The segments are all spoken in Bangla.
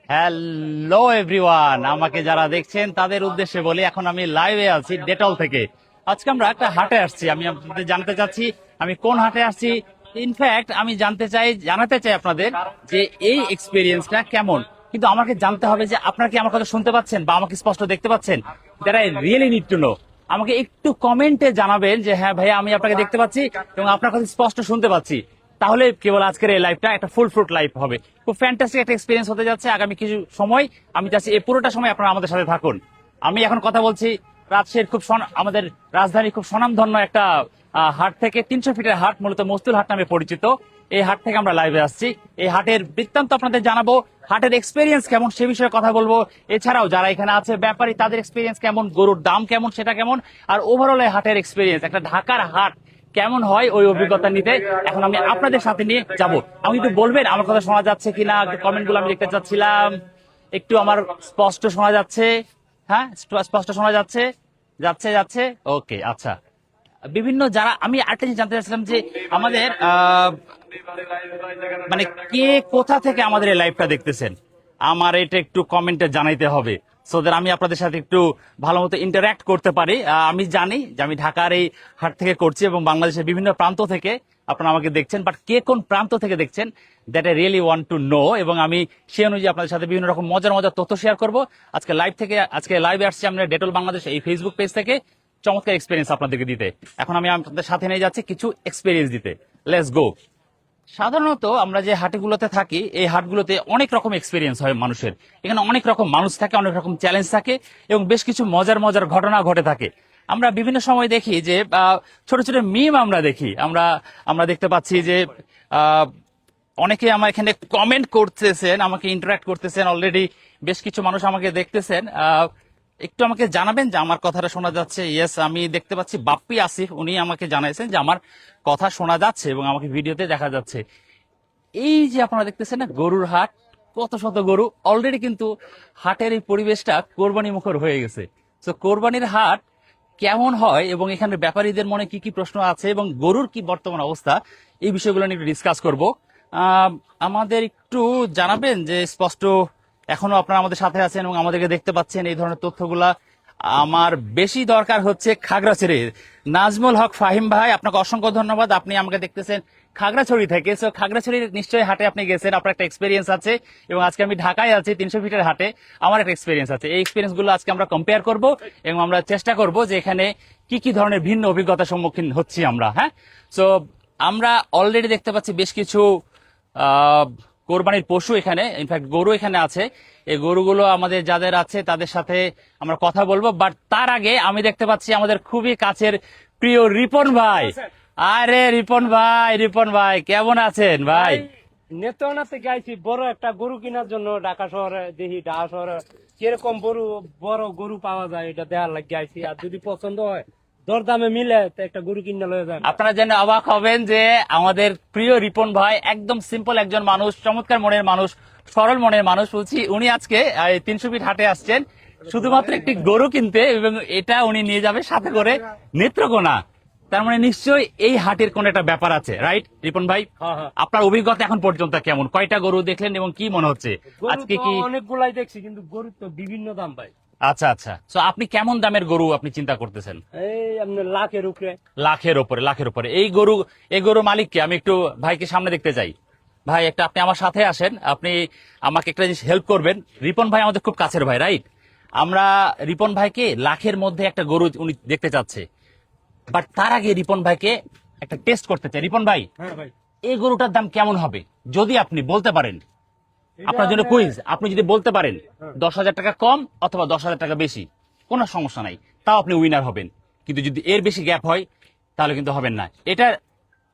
হ্যালো এভরিওয়ান, আমাকে যারা দেখছেন তাদের উদ্দেশ্যে বলি, এখন আমি লাইভে আছি ডেটল থেকে। আজকে আমরা একটা হাটে আসছি। আমি আপনাদের জানতে চাচ্ছি আমি কোন হাটে আসছি। ইনফ্যাক্ট আমি জানাতে চাই আপনাদের যে এই এক্সপিরিয়েন্সটা কেমন। কিন্তু আমাকে জানতে হবে যে আপনারা কি আমার কথা শুনতে পাচ্ছেন বা আমাকে স্পষ্ট দেখতে পাচ্ছেন। That I really need to know. আমাকে একটু কমেন্টে জানাবেন যে হ্যাঁ ভাইয়া, আমি আপনাকে দেখতে পাচ্ছি এবং আপনার কথা স্পষ্ট শুনতে পাচ্ছি। তাহলে কেবল আজকের এই লাইভটা একটা ফুল ফ্রুট লাইভ হবে। খুব ফ্যান্টাস্টিক একটা এক্সপিরিয়েন্স হতে যাচ্ছে আগামী কিছু সময়। আমি চাচ্ছি এই পুরোটা সময় আপনারা আমাদের সাথে থাকুন। আমি এখন কথা বলছি রাজশাহীর আমাদের রাজধানীর খুব স্বনামধন্য একটা হাট থেকে। 300 ফিটের হাট, মূলত মস্তুল হাট নামে পরিচিত। এই হাট থেকে আমরা লাইভে আসছি। এই হাটের বৃত্তান্ত আপনাদের জানাবো, হাটের এক্সপিরিয়েন্স কেমন সে বিষয়ে কথা বলবো। এছাড়াও যারা এখানে আছে ব্যাপারী, তাদের এক্সপিরিয়েন্স কেমন, গরুর দাম কেমন সেটা কেমন, আর ওভারঅল এই হাটের এক্সপিরিয়েন্স, একটা ঢাকার হাট কেমন হয় ওই অভিজ্ঞতা নিতে এখন আমি আপনাদের সাথে নিয়ে যাব। আমি একটু বলবেন আমার কথা শোনা যাচ্ছে কিনা, একটু কমেন্ট গুলো আমি দেখতে চাচ্ছিলাম। একটু আমার স্পষ্ট শোনা যাচ্ছে? হ্যাঁ, স্পষ্ট শোনা যাচ্ছে? যাচ্ছে যাচ্ছে, ওকে, আচ্ছা। বিভিন্ন যারা, আমি আরেকটা জিনিস জানতে চাচ্ছিলাম যে আমাদের মানে কে কোথা থেকে আমাদের এই লাইভটা দেখতেছেন, আমার এটা একটু কমেন্টে জানাইতে হবে, সো দ্যাট আমি আপনাদের সাথে একটু ভালো মতো ইন্টারঅ্যাক্ট করতে পারি। আমি জানি যে আমি ঢাকার এই হাট থেকে করছি এবং বাংলাদেশের বিভিন্ন প্রান্ত থেকে আপনারা আমাকে দেখছেন, বাট কে কোন প্রান্ত থেকে দেখছেন that I really want to know. এবং আমি সেই অনুযায়ী আপনাদের সাথে বিভিন্ন রকম মজার মজার তথ্য শেয়ার করবো। আজকে লাইভে আসছি আমরা ডেটল বাংলাদেশ এই ফেসবুক পেজ থেকে, চমৎকার এক্সপিরিয়েন্স আপনাদেরকে দিতে। এখন আমি আপনাদের সাথে নিয়ে যাচ্ছি কিছু এক্সপিরিয়েন্স দিতে। Let's go. সাধারণত আমরা যে হাটগুলোতে থাকি, এই হাটগুলোতে অনেক রকম এক্সপিরিয়েন্স হয় মানুষের। এখানে অনেক রকম মানুষ থাকে, অনেক রকম চ্যালেঞ্জ থাকে এবং বেশ কিছু মজার মজার ঘটনা ঘটে থাকে। আমরা বিভিন্ন সময় দেখি যে ছোট ছোট মিম আমরা দেখি। আমরা দেখতে পাচ্ছি যে অনেকে আমার এখানে কমেন্ট করতেছেন, আমাকে ইন্টারাক্ট করতেছেন। অলরেডি বেশ কিছু মানুষ আমাকে দেখতেছেন। একটু আমাকে জানাবেন যে আমার কথাটা শোনা যাচ্ছে। ইয়েস, আমি দেখতে পাচ্ছি বাপ্পি আসিফ, উনি আমাকে জানাইছেন যে আমার কথা শোনা যাচ্ছে এবং আমাকে ভিডিওতে দেখা যাচ্ছে। এই যে আপনারা দেখতেছেন না, গরুর হাট, কত শত গরু। অলরেডি কিন্তু হাটের এই পরিবেশটা কোরবানি মুখর হয়ে গেছে। তো কোরবানির হাট কেমন হয় এবং এখানে ব্যাপারীদের মনে কি কি প্রশ্ন আছে এবং গরুর কি বর্তমান অবস্থা, এই বিষয়গুলো নিয়ে একটু ডিসকাস করব। আমাদের একটু জানাবেন যে স্পষ্ট এখনো আপনারা আমাদের সাথে আছেন এবং আমাদেরকে দেখতে পাচ্ছেন, এই ধরনের তথ্যগুলা আমার বেশি দরকার হচ্ছে খাগড়াছড়ি। নাজমুল হক ফাহিম ভাই, আপনাকে অসংখ্য ধন্যবাদ, আপনি আমাকে দেখতেছেন খাগড়াছড়ি থেকে। সো খাগড়াছড়ির নিশ্চয়ই হাটে আপনি গেছেন, আপনার একটা এক্সপিরিয়েন্স আছে। এবং আজকে আমি ঢাকায় আছি 300 ফিটের হাটে, আমার একটা এক্সপিরিয়েন্স আছে। এই এক্সপিরিয়েন্স গুলো আজকে আমরা কম্পেয়ার করব এবং আমরা চেষ্টা করব যে এখানে কি কি ধরনের ভিন্ন অভিজ্ঞতার সম্মুখীন হচ্ছি আমরা। হ্যাঁ, সো আমরা অলরেডি দেখতে পাচ্ছি বেশ কিছু কোরবানির পশু এখানে, ইনফ্যাক্ট গরু এখানে আছে। এই গরুগুলো আমাদের যাদের আছে তাদের সাথে আমরা কথা বলবো, বাট তার আগে আমি দেখতে পাচ্ছি আমাদের খুবই কাছের প্রিয় রিপন ভাই। আরে রিপন ভাই কেমন আছেন ভাই? নেত্রকোনা থেকে আইছি বড় একটা গরু কেনার জন্য। ঢাকা শহরে দেখি, ঢাকা শহরে কিরকম বড় গরু পাওয়া যায় এটা দেখার লাগে আইছি। আর যদি পছন্দ হয়, দরদামে মিলে, তো একটা গরু কিনে লয়ে যান। আপনারা জেনে অবাক হবেন যে আমাদের প্রিয় রিপন ভাই একদম সিম্পল একজন মানুষ, চমৎকার মনের মানুষ, সরল মনের মানুষ। বলছি উনি আজকে 300 ফিট হাটে আসছেন শুধুমাত্র একটি গরু কিনতে, এবং এটা উনি নিয়ে যাবে সাথে করে নেত্রকোনা। তার মানে নিশ্চয়ই এই হাটের কোন একটা ব্যাপার আছে, রাইট রিপন ভাই? আপনার অভিজ্ঞতা এখন পর্যন্ত কেমন? কয়টা গরু দেখলেন এবং কি মনে হচ্ছে আজকে? কি অনেকগুলাই দেখছি, কিন্তু গরুর তো বিভিন্ন দাম ভাই। আচ্ছা আচ্ছা, তো আপনি কেমন দামের গরু আপনি চিন্তা করতেছেন? এই আপনার লাখের উপরে। লাখের উপরে এই গরু মালিককে আমি একটু ভাইকে সামনে দেখতে চাই। ভাই একটা আপনি আমার সাথে আসেন, আপনি আমাকে একটা জিনিস হেল্প করবেন। রিপন ভাই আমাদের খুব কাছের ভাই, রাইট? আমরা রিপন ভাইকে লাখের মধ্যে একটা গরু উনি দেখতে চাচ্ছে, বাট তার আগে রিপন ভাইকে একটা টেস্ট করতে চাই। রিপন ভাই, হ্যাঁ ভাই, এই গরুটার দাম কেমন হবে যদি আপনি বলতে পারেন? আপনার জন্য কুইজ, আপনি যদি বলতে পারেন 10,000 টাকা কম অথবা 10,000 টাকা বেশি, কোনো সমস্যা নাই, তাও আপনি উইনার হবেন। কিন্তু যদি এর বেশি গ্যাপ হয় তাহলে কিন্তু হবেন না। এটা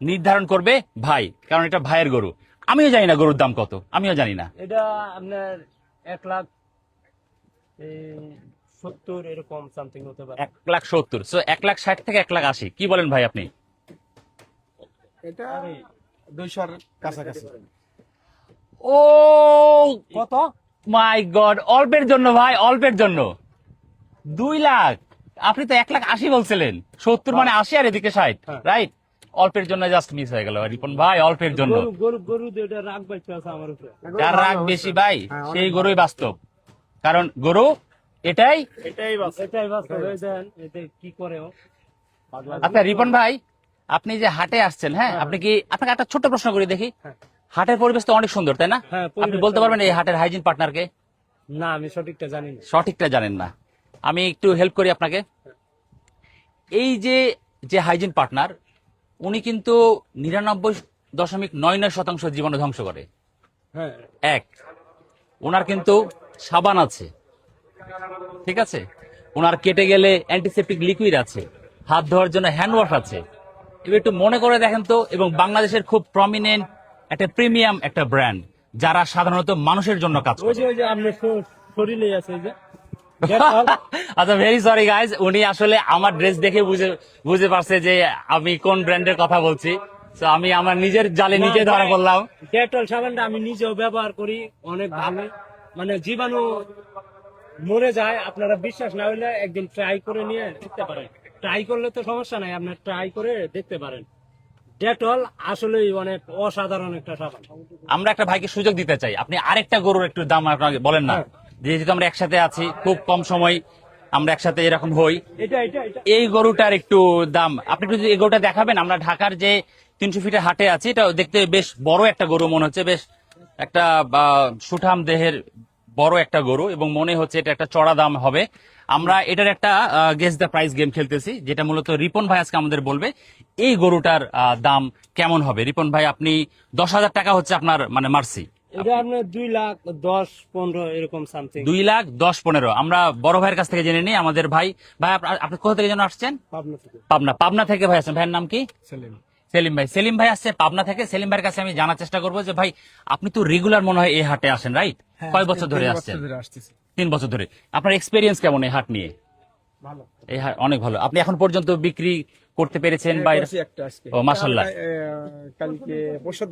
নির্ধারণ করবে ভাই, কারণ এটা ভাইয়ের গরু। আমিও জানি না গরুর দাম কত, আমিও জানি না। এটা আপনার 1,70,000 এরকম সামথিং হতে পারে। 1,70,000, সো 1,60,000 থেকে 1,80,000, কি বলেন ভাই আপনি? এটা 200-র কাছাকাছি। ও কত? মাই গড, অল্পের জন্য ভাই, অল্পের জন্য 2 লাখ। আপনি তো 1,80,000 বলছিলেন, 70 মানে 80 আর এদিকে 60, রাইট? অল্পের জন্য জাস্ট মিস হয়ে গেল রিপন ভাই, অল্পের জন্য। গরু গরু গরু দুইটা রাগ বাইছে আছে আমার উপরে। যার রাগ বেশি ভাই হ্যাঁ, সেই গরুই বাস্তব, কারণ গরু এটাই। এটাই বাস্তব। এই দেন এটা কি করে ও? আচ্ছা রিপন ভাই, আপনি যে হাটে আসছেন, হ্যাঁ আপনি কি, আপনাকে একটা ছোট্ট প্রশ্ন করি দেখি, হ্যাঁ। হাটের পরিবেশ তো অনেক সুন্দর তাই না? হ্যাঁ, আপনি পরিবেশ বলতে পারবেন এই হাটের হাইজিন পার্টনারকে? না, আমি সঠিকটা জানি না। সঠিকটা জানেন না, আমি একটু হেল্প করি আপনাকে। এই যে যে হাইজিন পার্টনার, উনি কিন্তু 99.99% জীবাণু ধ্বংস করে। হ্যাঁ, এক, ওনার কিন্তু সাবান আছে, ঠিক আছে, ওনার কেটে গেলে অ্যান্টিসেপ্টিক লিকুইড আছে, হাত ধোয়ার জন্য হ্যান্ড ওয়াশ আছে। এবার একটু মনে করে দেখেন তো, এবং বাংলাদেশের খুব প্রমিনেন্ট একটা প্রিমিয়াম একটা ব্র্যান্ড, যারা সাধারণত মানুষের জন্য কাজ ওই করে। যে আপনার শরীরে আছে এই যে Dettol। আচ্ছা ভেরি সরি গাইজ, উনি আসলে আমার ড্রেস দেখে বুঝে পারছে যে আমি কোন ব্র্যান্ডের কথা বলছি। তো আমি আমার নিজের জালে নিজে ধরা পড়লাম। ডেটল সাবানটা আমি নিজেও ব্যবহার করি, অনেক ভালো, মানে জীবাণু মরে যায়। আপনারা বিশ্বাস না হলে একদিন ট্রাই করে নিয়ে দেখতে পারেন। ট্রাই করলে তো সমস্যা নাই, আপনার ট্রাই করে দেখতে পারেন। ডেটল আসলেই অনেক অসাধারণ একটা সাবান। আমরা একটা ভাইকে সুযোগ দিতে চাই, আপনি আরেকটা গরুর একটু দাম আপনাকে বলেন না, যেহেতু আমরা একসাথে আছি, খুব কম সময় আমরা একসাথে এরকম হই। এটা এটা এটা এই গরুটার একটু দাম আপনি একটু এই গরুটা দেখাবেন। আমরা ঢাকার যে 300 ফিটের হাটে আছি, এটা দেখতে বেশ বড় একটা গরু মনে হচ্ছে, বেশ একটা সুঠাম দেহের বড় একটা গরু, এবং মনে হচ্ছে এটা একটা চড়া দাম হবে। আমরা এটার একটা গেস দ্য প্রাইস গেম খেলতেছি, যেটা মূলত রিপন ভাই আজকে আমাদের বলবে এই গরুটার দাম কেমন হবে। রিপন ভাই, আপনি 10,000 টাকা হচ্ছে আপনার মানে মার্সি, এটা আপনার 2,10,15 এরকম সামথিং। 2,10,15। আমরা বড় ভাইয়ের কাছ থেকে জেনে নিই। আমাদের ভাই, আপনি কোথা থেকে যেন আসছেন? পাবনা থেকে। পাবনা থেকে ভাই আসছেন। ভাইয়ের নাম কি? সেলিম। সেলিম ভাই আসছে পাবনা থেকে। সেলিম ভাইয়ের কাছে আমি জানার চেষ্টা করবো যে ভাই, আপনি তো রেগুলার মনে হয় এই হাটে আসেন, রাইট? কয় বছর ধরে আসছেন? 3 বছর ধরে। আপনার এক্সপেরিয়েন্স কেমন এই হাট নিয়ে? ভালো। এই হাট অনেক ভালো। আপনি এখন পর্যন্ত বিক্রি করতে পেরেছেন বা করছি একটা আজকে। ও মাশাআল্লাহ, কালকে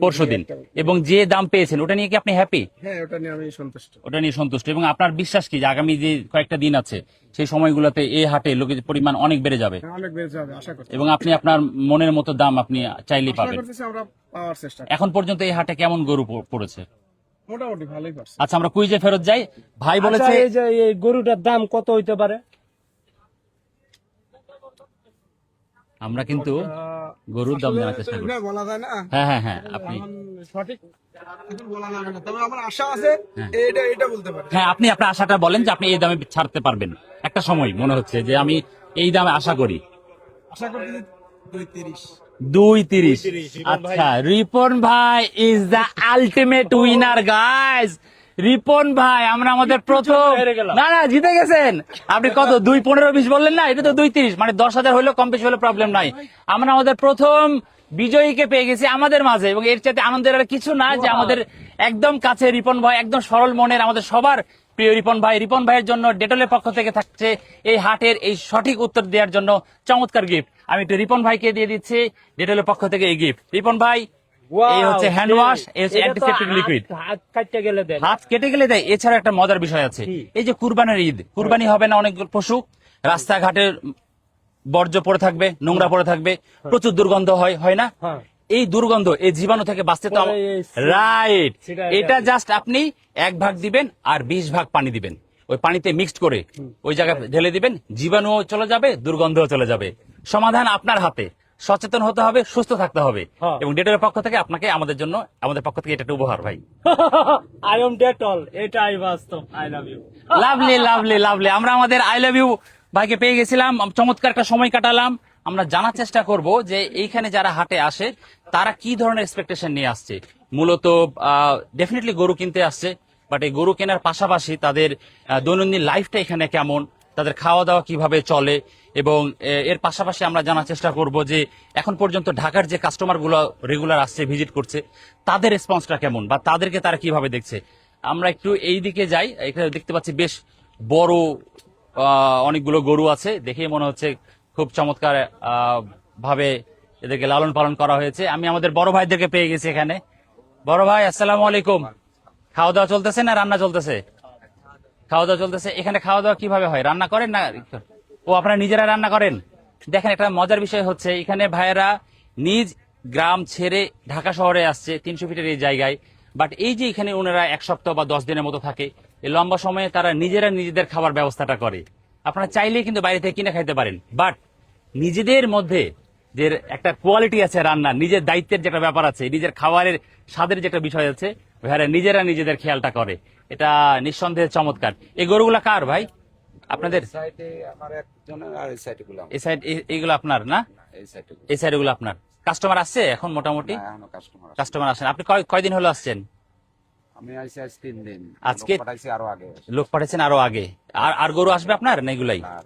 পরশুদিন। এবং যে দাম পেয়েছেন ওটা নিয়ে কি আপনি হ্যাপি? হ্যাঁ, ওটা নিয়ে আমি সন্তুষ্ট। ওটা নিয়ে সন্তুষ্ট। এবং আপনার বিশ্বাস কি যে আগামী যে কয়েকটা দিন আছে সেই সময়গুলোতে এই হাটে লোকের পরিমাণ অনেক বেড়ে যাবে, হ্যাঁ, অনেক বেড়ে যাবে আশা করছি। এবং আপনি আপনার মনের মতো দাম আপনি চাইলেই আশা পাবেন? করতেছি আমরা পাওয়ার চেষ্টা করব। এখন পর্যন্ত এই হাটে কেমন গরু পড়েছে? মোটামুটি ভালোই পারছি। আচ্ছা, আমরা কুইজে ফেরত যাই। ভাই বলেছে আচ্ছা, এই যে এই গরুটার দাম কত হইতে পারে? আমরা কিন্তু গরুর দাম জানার চেষ্টা আসলে করছি। এটা বলা যায় না। হ্যাঁ আপনি, এখন সঠিক এখন বলা যাবে না, তবে আমার আশা আছে এটা বলতে পারি। হ্যাঁ আপনি আপনার আশাটা বলেন যে আপনি এই দামে ছাড়তে পারবেন। একটা সময় মনে হচ্ছে যে আমি এই দামে আশা করি। আশা করতেছি 2.30। 2.30। রিপন ভাই। আচ্ছা, রিপন ভাই is the ultimate winner guys. Ripon ভাই, আমরা আমাদের প্রথম, হেরে গেলাম। না জিতে গেছেন আপনি। কত 2.15-20 বললেন না? এটা তো 2.30, মানে 10,000 হলেও কম বেশি হলে প্রবলেম নাই। আমরা আমাদের প্রথম বিজয়ীকে পেয়ে গেছি আমাদের মাঝে, এবং এর চাইতে আনন্দের আর কিছু না যে আমাদের একদম কাছে রিপন ভাই, একদম সরল মনের আমাদের সবার প্রিয় রিপন ভাই। রিপন ভাইয়ের জন্য ডেটলের পক্ষ থেকে থাকছে এই হাটের এই সঠিক উত্তর দেওয়ার জন্য চমৎকার গিফট। আমি একটু রিপন ভাইকে দিয়ে দিচ্ছি ডেটলের পক্ষ থেকে এই গিফট। রিপন ভাই, এই হচ্ছে হ্যান্ড ওয়াশ, এই হচ্ছে এটা তো অ্যান্টিসেপ্টিক লিকুইড। হাত কাটতে গেলে দেন। হাত কেটে গেলে দেয়। এছাড়া একটা মজার বিষয় আছে, কি? এই যে কুরবানির ঈদ, কুরবানি হবে না, অনেক পশু রাস্তাঘাটের বর্জ্য পড়ে থাকবে, নোংরা পড়ে থাকবে, প্রচুর দুর্গন্ধ হয় না? হ্যাঁ। এই দুর্গন্ধ, এই জীবাণু থেকে বাঁচতে তো পরে এই রাইট, সেটা এটা জাস্ট আপনি 1 ভাগ দিবেন আর 20 ভাগ পানি দিবেন, ওই পানিতে মিক্সড করে ওই জায়গায় ঢেলে দিবেন, জীবাণুও চলে যাবে, দুর্গন্ধও চলে যাবে। সমাধান আপনার হাতে। সচেতন হতে হবে, সুস্থ থাকতে হবে। হ্যাঁ। এবং ডেটের পক্ষ থেকে আপনাকে আমাদের পক্ষ থেকে এটা একটা উপহার ভাই। আই এম ডেটল, এটাই বাস্তব। I love you. লাভলি। আমরা আমাদের আই লাভ ইউ ভাইকে পেয়ে গেছিলাম, চমৎকার একটা সময় কাটালাম। আমরা জানার চেষ্টা করব যে এইখানে যারা হাটে আসে তারা কি ধরনের এক্সপেকটেশন নিয়ে আসছে। মূলত ডেফিনেটলি গরু কিনতে আসছে, বাট এই গরু কেনার পাশাপাশি তাদের দৈনন্দিন লাইফটা এখানে কেমন, তাদের খাওয়া দাওয়া কিভাবে চলে, এবং এর পাশাপাশি আমরা জানার চেষ্টা করব যে এখন পর্যন্ত ঢাকার যে কাস্টমার গুলো রেগুলার আসছে, ভিজিট করছে, তাদের রেসপন্সটা কেমন বা তাদেরকে তারা কিভাবে দেখছে। আমরা একটু এই দিকে যাই। এখানে দেখতে পাচ্ছি বেশ বড় অনেকগুলো গরু আছে, দেখে মনে হচ্ছে খুব চমৎকার ভাবে এদেরকে লালন পালন করা হয়েছে। আমি আমাদের বড় ভাইদেরকে পেয়ে গেছি এখানে। বড় ভাই, আসসালামু আলাইকুম। খাওয়া দাওয়া চলতেছে না রান্না চলতেছে? খাওয়া দাওয়া চলতেছে। এখানে খাওয়া দাওয়া কিভাবে হয়? রান্না করেন না? ও, আপনারা নিজেরা রান্না করেন? দেখেন, একটা মজার বিষয় হচ্ছে এখানে ভাইয়েরা নিজ গ্রাম ছেড়ে ঢাকা শহরে আসছে 300 ফিটের এই জায়গায়। বাট এই যে এখানে ওনারা 1 সপ্তাহ বা 10 দিনের মতো থাকে, এই লম্বা সময়ে তারা নিজেরা নিজেদের খাবার ব্যবস্থাটা করে। আপনারা চাইলেই কিন্তু বাইরে থেকে কিনে খাইতে পারেন, বাট নিজেদের মধ্যে যে একটা কোয়ালিটি আছে রান্নার, নিজের দায়িত্বের যেটা ব্যাপার আছে, নিজের খাবারের স্বাদের যেটা বিষয় আছে, ভাইরা নিজেরা নিজেদের খেয়ালটা করে। এটা নিঃসন্দেহে চমৎকার। এই গরুগুলা কার ভাই? আপনাদের? সাইডে আমার একজনের, আর এই সাইডে গুলো আমার। এই সাইড এইগুলো আপনার না? এই সাইডে এই সাইড গুলো আপনার। কাস্টমার আসছে এখন মোটামুটি? এখনো কাস্টমার আছে। কাস্টমার আসেন। আপনি কয়দিন হলো আসছেন? আমি আইছি আজ 3 দিন। আজকে? লোক পাঠাইছি আরো আগে। লোক পাঠাচ্ছেন আরো আগে? আর আর গরু আসবে আপনার না এগুলাই? আর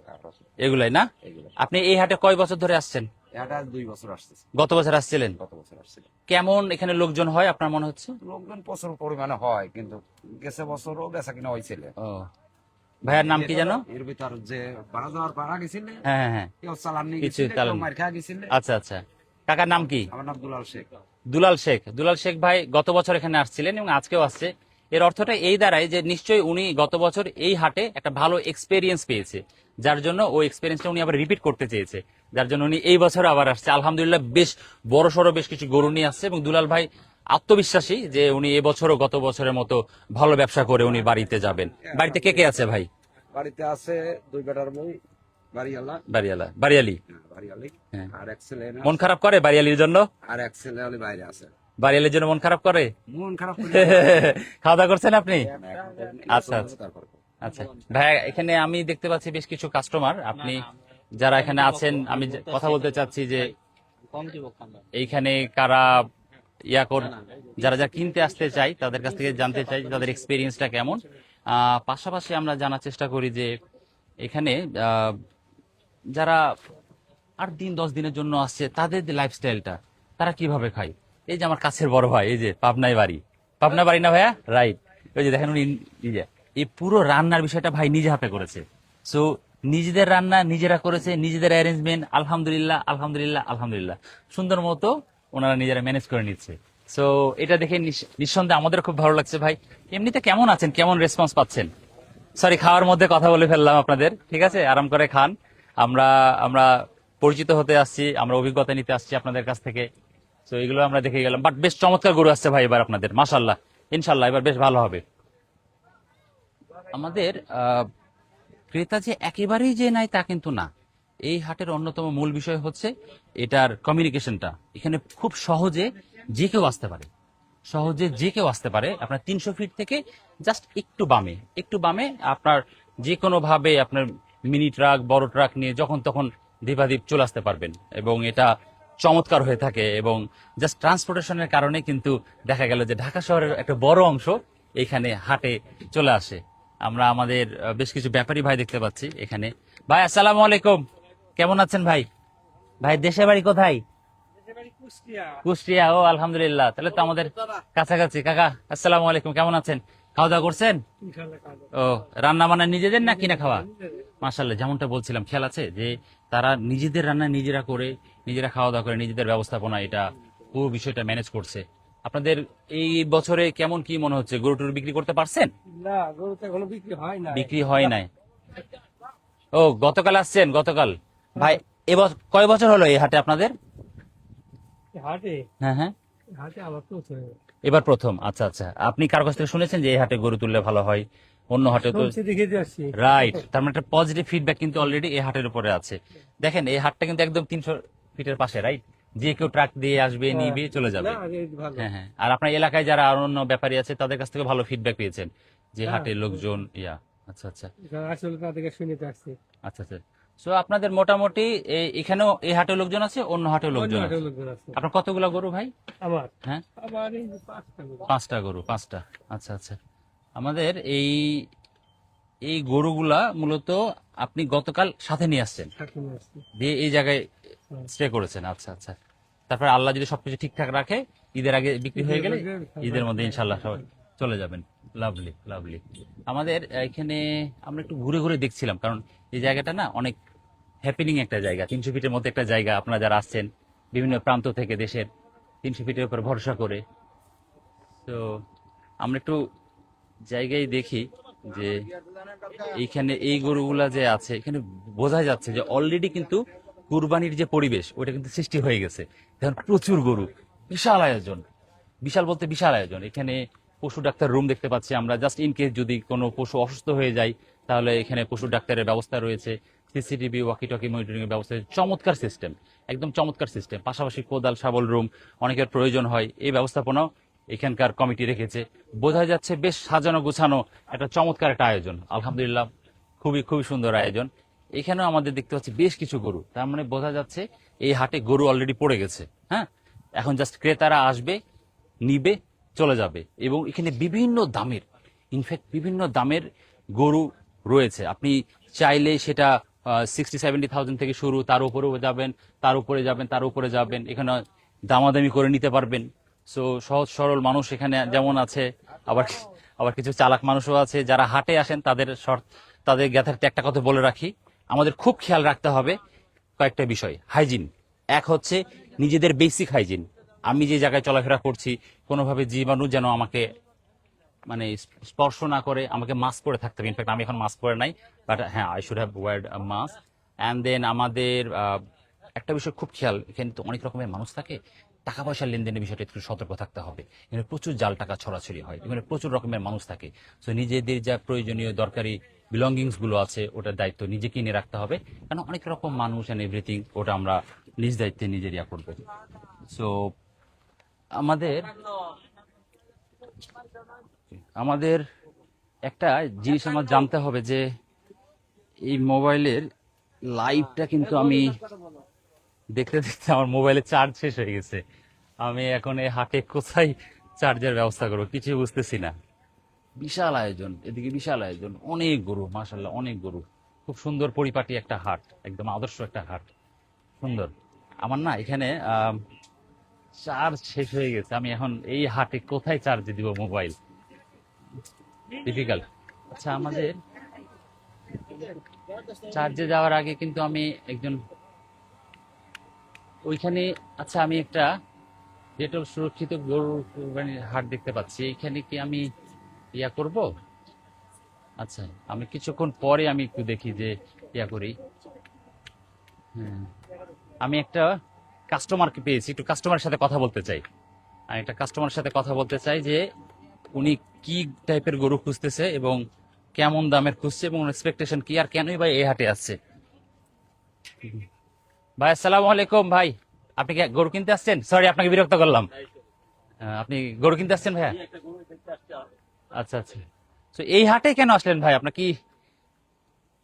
এগুলাই না? এগুলো। আপনি এই হাটে কয় বছর ধরে আসছেন? এটা 2 বছর আসতেছে। গত বছর আসছিলেন? গত বছর আসছিল। কেমন এখানে লোকজন হয় আপনার মনে হচ্ছে? লোকজন প্রচুর পরিমাণে হয়, কিন্তু গেছে বছরও বেচা কিনা হয়েছিল। ও, ভাইয়ার নাম কি জানো? এর ভিতর যে ভাড়া যাওয়ার ভাড়া গেছিল, হ্যাঁ হ্যাঁ হ্যাঁ। কেউ চালান নিয়ে কিছু গেছিল, কেউ চালান। মার খাওয়া গেছিল। আচ্ছা আচ্ছা। কাকার নাম কি? আমার নাম দুলাল শেখ। দুলাল শেখ। দুলাল শেখ ভাই গত বছর এখানে আসছিলেন এবং আজকেও আসছে। এর অর্থটা এই দাঁড়ায় যে নিশ্চয়ই উনি গত বছর এই হাটে একটা ভালো এক্সপেরিয়েন্স পেয়েছে, যার জন্য ওই এক্সপেরিয়েন্সটা উনি আবার রিপিট করতে চেয়েছে, যার জন্য উনি এই বছর আবার আসছে। আলহামদুলিল্লাহ বেশ বড় সড়ো বেশ কিছু গরু নিয়ে আসছে এবং দুলাল ভাই আত্মবিশ্বাসী যে উনি এবছরও গত বছরের মতো ভালো ব্যবসা করে উনি বাড়িতে যাবেন। বাড়িতে কে কে আছে ভাই? বাড়িতে আছে 2 বেটার বউ, বাড়িওয়ালা, বাড়িয়ালা, বাড়িয়ালি। বাড়িওয়ালি, হ্যাঁ। আর এক ছেলে না, মন খারাপ করে বাড়িয়ালির জন্য? আর এক ছেলে হলে বাইরে আছে। বাড়িয়ালির জন্য মন খারাপ করে? মন খারাপ করে খাওয়া দাওয়া করছেন আপনি? আচ্ছা, আচ্ছা। তারপর আচ্ছা ভাইয়া, এখানে আমি দেখতে পাচ্ছি বেশ কিছু কাস্টমার। আপনি যারা এখানে আছেন, আমি কথা বলতে চাচ্ছি যে এইখানে কারা যারা যা কিনতে আসতে চাই তাদের কাছ থেকে জানতে চাই যে তাদের এক্সপিরিয়েন্সটা কেমন। পাশাপাশি আমরা জানার চেষ্টা করি যে এখানে যারা 8 দিন 10 দিনের জন্য আসছে তাদের যে লাইফস্টাইলটা তারা কিভাবে খায়। এই যে আমার কাছের বড় ভাই, এই যে পাবনায় বাড়ি, পাবনা বাড়ি না ভাইয়া? রাইট। ওই যে দেখেন উনি নিজে এই পুরো রান্নার বিষয়টা ভাই নিজে হাতে করেছে। সো নিজেদের রান্না নিজেরা করেছে, নিজেদের অ্যারেঞ্জমেন্ট, আলহামদুলিল্লাহ আলহামদুলিল্লাহ আলহামদুলিল্লাহ সুন্দর মতো ওনারা নিজেরা ম্যানেজ করে নিচ্ছে। সো এটা দেখে নিঃসন্দেহে আমাদের খুব ভালো লাগছে। ভাই এমনিতে কেমন আছেন, কেমন রেসপন্স পাচ্ছেন? সরি, খাওয়ার মধ্যে কথা বলে ফেললাম আপনাদের। ঠিক আছে, আরাম করে খান। আমরা আমরা পরিচিত হতে আসছি, আমরা অভিজ্ঞতা নিতে আসছি আপনাদের কাছ থেকে। তো এগুলো আমরা দেখে গেলাম। বাট বেশ চমৎকার গরু আসছে ভাই এবার আপনাদের, মাশাআল্লাহ, ইনশাআল্লাহ এবার বেশ ভালো হবে। আমাদের ক্রেতা যে একেবারেই যে নাই তা কিন্তু না। এই হাটের অন্যতম মূল বিষয় হচ্ছে এটার কমিউনিকেশনটা। এখানে খুব সহজে যে কেউ আসতে পারে, সহজে যে কেউ আসতে পারে। আপনার 300 ফিট থেকে জাস্ট একটু বামে আপনার যে কোনো ভাবে আপনার মিনি ট্রাক বড় ট্রাক নিয়ে যখন তখন ধীপাধীপ চলে আসতে পারবেন এবং এটা চমৎকার হয়ে থাকে। এবং জাস্ট ট্রান্সপোর্টেশনের কারণে কিন্তু দেখা গেল যে ঢাকা শহরের একটা বড় অংশ এখানে হাটে চলে আসে। আমরা আমাদের বেশ কিছু ব্যাপারী ভাই দেখতে পাচ্ছি এখানে। ভাই আসসালামু আলাইকুম, কেমন আছেন ভাই? ভাই দেশের বাড়ি কোথায়? কুষ্টিয়া। ও আলহামদুলিল্লাহ, তাহলে তো আমাদের কাছাকাছি। কাকা আসসালামু আলাইকুম, কেমন আছেন? খাওয়া দাওয়া করছেন? ও, রান্না বান্না নিজেদের না কিনা খাওয়া? মাশাআল্লাহ, যেমনটা বলছিলাম খেয়াল আছে যে তারা নিজেদের রান্না নিজেরা করে, নিজেরা খাওয়া দাওয়া করে, নিজেদের ব্যবস্থাপনা এটা পুরো বিষয়টা ম্যানেজ করছে। আপনাদের এই বছরে কেমন কি মনে হচ্ছে, গরু টরু বিক্রি করতে পারছেন? না, গরু তো এখনো বিক্রি হয় না। বিক্রি হয় নাই? ও, গতকাল আসছেন? গতকাল ভাই এবছর কয় বছর হলো এই হাটে আপনাদের? হাটে হ্যাঁ হ্যাঁ, হাটে আমার তো এবার প্রথম। আচ্ছা আচ্ছা, আপনি কার কাছ থেকে শুনেছেন যে এই হাটে গরু তুললে ভালো হয়? অন্য হাটে তো দেখে যাচ্ছি। রাইট, তার মানে একটা পজিটিভ ফিডব্যাক কিন্তু অলরেডি এই হাটের উপরে আছে। দেখেন এই হাটটা কিন্তু একদম 300 ফিটের পাশে, রাইট? যে কেউ ট্রাক দিয়ে আসবে, নিবে, চলে যাবে। হ্যাঁ হ্যাঁ। আর আপনার এলাকায় যারা অন্য ব্যাপারী আছে তাদের কাছ থেকে ভালো ফিডব্যাক পেয়েছেন যে হাটের লোকজন আচ্ছা আচ্ছা আসলে তাদেরকে শুনে আসছি। আচ্ছা আচ্ছা। সো আপনাদের মোটামুটি এখানেও এই হাটের লোকজন আছে, অন্য হাটের লোকজন আছে। আপনার কতগুলো গরু ভাই? আমার হ্যাঁ, আমার এই যে 5টা গরু। 5টা গরু। 5টা, আচ্ছা আচ্ছা। আমাদের এই এই গরুগুলা মূলত আপনি গতকাল সাথে নিয়ে আসছেন, সাথে নিয়ে আসছি। দিয়ে এই জায়গায় স্টে করেছেন। আচ্ছা আচ্ছা। তারপরে আল্লাহ যদি সবকিছু ঠিকঠাক রাখে, ঈদের আগে বিক্রি হয়ে গেলে ঈদের মধ্যে ইনশাল্লাহ সবাই চলে যাবেন। Lovely lovely. আমাদের এখানে আমরা একটু ঘুরে ঘুরে দেখছিলাম, কারণ এই জায়গাটা না অনেক হ্যাপেনিং একটা জায়গা, 300 ফিটের মধ্যে একটা জায়গা। আপনারা যারা আসছেন বিভিন্ন প্রান্ত থেকে দেশের, 300 ফিটের উপর ভরসা করে, তো আমরা একটু জায়গায় দেখি যে এইখানে এই গরুগুলা যে আছে, এখানে বোঝা যাচ্ছে যে অলরেডি কিন্তু কুরবানির যে পরিবেশ ওটা কিন্তু সৃষ্টি হয়ে গেছে। দেখুন প্রচুর গরু, বিশাল আয়োজন, বিশাল বলতে বিশাল আয়োজন। এখানে পশু ডাক্তার রুম দেখতে পাচ্ছি আমরা, জাস্ট ইন কেস যদি কোনো পশু অসুস্থ হয়ে যায় তাহলে এখানে পশু ডাক্তারের ব্যবস্থা রয়েছে, সিসিটিভি ওয়াকি টকি মনিটরিং এর ব্যবস্থা, চমৎকার সিস্টেম, একদম চমৎকার সিস্টেম। পাশাপাশি কোদাল শাবল রুম অনেকের প্রয়োজন হয়, এই ব্যবস্থাপনাও এখানকার কমিটি রেখেছে। বোঝা যাচ্ছে বেশ সাজানো গোছানো একটা চমৎকার একটা আয়োজন। আলহামদুলিল্লাহ, খুবই খুবই সুন্দর আয়োজন। এখানেও আমাদের দেখতে পাচ্ছি বেশ কিছু গরু, তার মানে বোঝা যাচ্ছে এই হাটে গরু অলরেডি পড়ে গেছে। হ্যাঁ, এখন জাস্ট ক্রেতারা আসবে, নিবে, চলে যাবে। এবং এখানে বিভিন্ন দামের, ইনফ্যাক্ট বিভিন্ন দামের গরু রয়েছে। আপনি চাইলে সেটা 60-70,000 থেকে শুরু, তার উপরেও যাবেন, তার উপরে যাবেন, তার উপরে যাবেন, এখানে দামাদামি করে নিতে পারবেন। সো সহজ সরল মানুষ এখানে যেমন আছে, আবার আবার কিছু চালাক মানুষও আছে যারা হাটে আসেন। তাদের জ্ঞাতার্থে একটা কথা বলে রাখি, আমাদের খুব খেয়াল রাখতে হবে কয়েকটা বিষয়। হাইজিন, এক হচ্ছে নিজেদের বেসিক হাইজিন। আমি যে জায়গায় চলাফেরা করছি কোনোভাবে জীবাণু যেন আমাকে মানে স্পর্শ না করে, আমাকে মাস্ক পরে থাকতে হবে। ইনফ্যাক্ট আমি এখন মাস্ক পরে নাই, বাট হ্যাঁ, I should have worn mask. And then আমাদের একটা বিষয় খুব খেয়াল, এখানে তো অনেক রকমের মানুষ থাকে, টাকা পয়সার লেনদেনের বিষয়টা একটু সতর্ক থাকতে হবে। এখানে প্রচুর জাল টাকা ছড়াছড়ি হয়, এখানে প্রচুর রকমের মানুষ থাকে। সো নিজেদের যা প্রয়োজনীয় দরকারি বিলঙ্গিংস গুলো আছে ওটার দায়িত্ব নিজেকে নিয়ে রাখতে হবে, কারণ অনেক রকম মানুষ অ্যান্ড এভরিথিং, ওটা আমরা নিজ দায়িত্বে নিজের ইয়া করবো। সো আমাদের একটা জিনিস আমার জানতে হবে যে এই মোবাইলের লাইভটা কিন্তু আমি দেখতে দেখতে আমার মোবাইলের চার্জ শেষ হয়ে গেছে। আমি এখন এই হাটে কোথায় চার্জের ব্যবস্থা করবো কিছু বুঝতেছি না। বিশাল আয়োজন, এদিকে বিশাল আয়োজন, অনেক গরু, মাশাআল্লাহ অনেক গরু। খুব সুন্দর পরিপাটি একটা হাট, একদম আদর্শ একটা হাট, সুন্দর। আমার না এখানে চার্জ শেষ হয়ে গেছে, আমি এখন এই হাটে কোথায় চার্জ দিব মোবাইল, ডিফিকাল্ট। আচ্ছা, আমাদের চার্জে যাওয়ার আগে কিন্তু আমি একজন ওইখানে, আচ্ছা আমি একটা ডেটল সুরক্ষিত গরু কুরবানির হাট দেখতে পাচ্ছি, এখানে কি আমি ইয়া করব? আচ্ছা, আমি কিছুক্ষণ পরে আমি একটু দেখি যে ইয়া করি। হ্যাঁ, আমি একটা কাস্টমারকে পেয়েছি, একটু কাস্টমারের সাথে কথা বলতে চাই। আমি একটা কাস্টমারের সাথে কথা বলতে চাই যে উনি কি টাইপের গরু খুঁজতেছে এবং কেমন দামের খুঁজছে এবং এক্সপেকটেশন কি, আর কেনই ভাই এই হাটে আসছে। ভাই আসসালামু আলাইকুম। ভাই আপনি কি গরু কিনতে আসছেন? সরি আপনাকে বিরক্ত করলাম। আপনি গরু কিনতে আসছেন ভাইয়া? আচ্ছা আচ্ছা। তো এই হাটে কেন আসলেন ভাই? আপনার কি?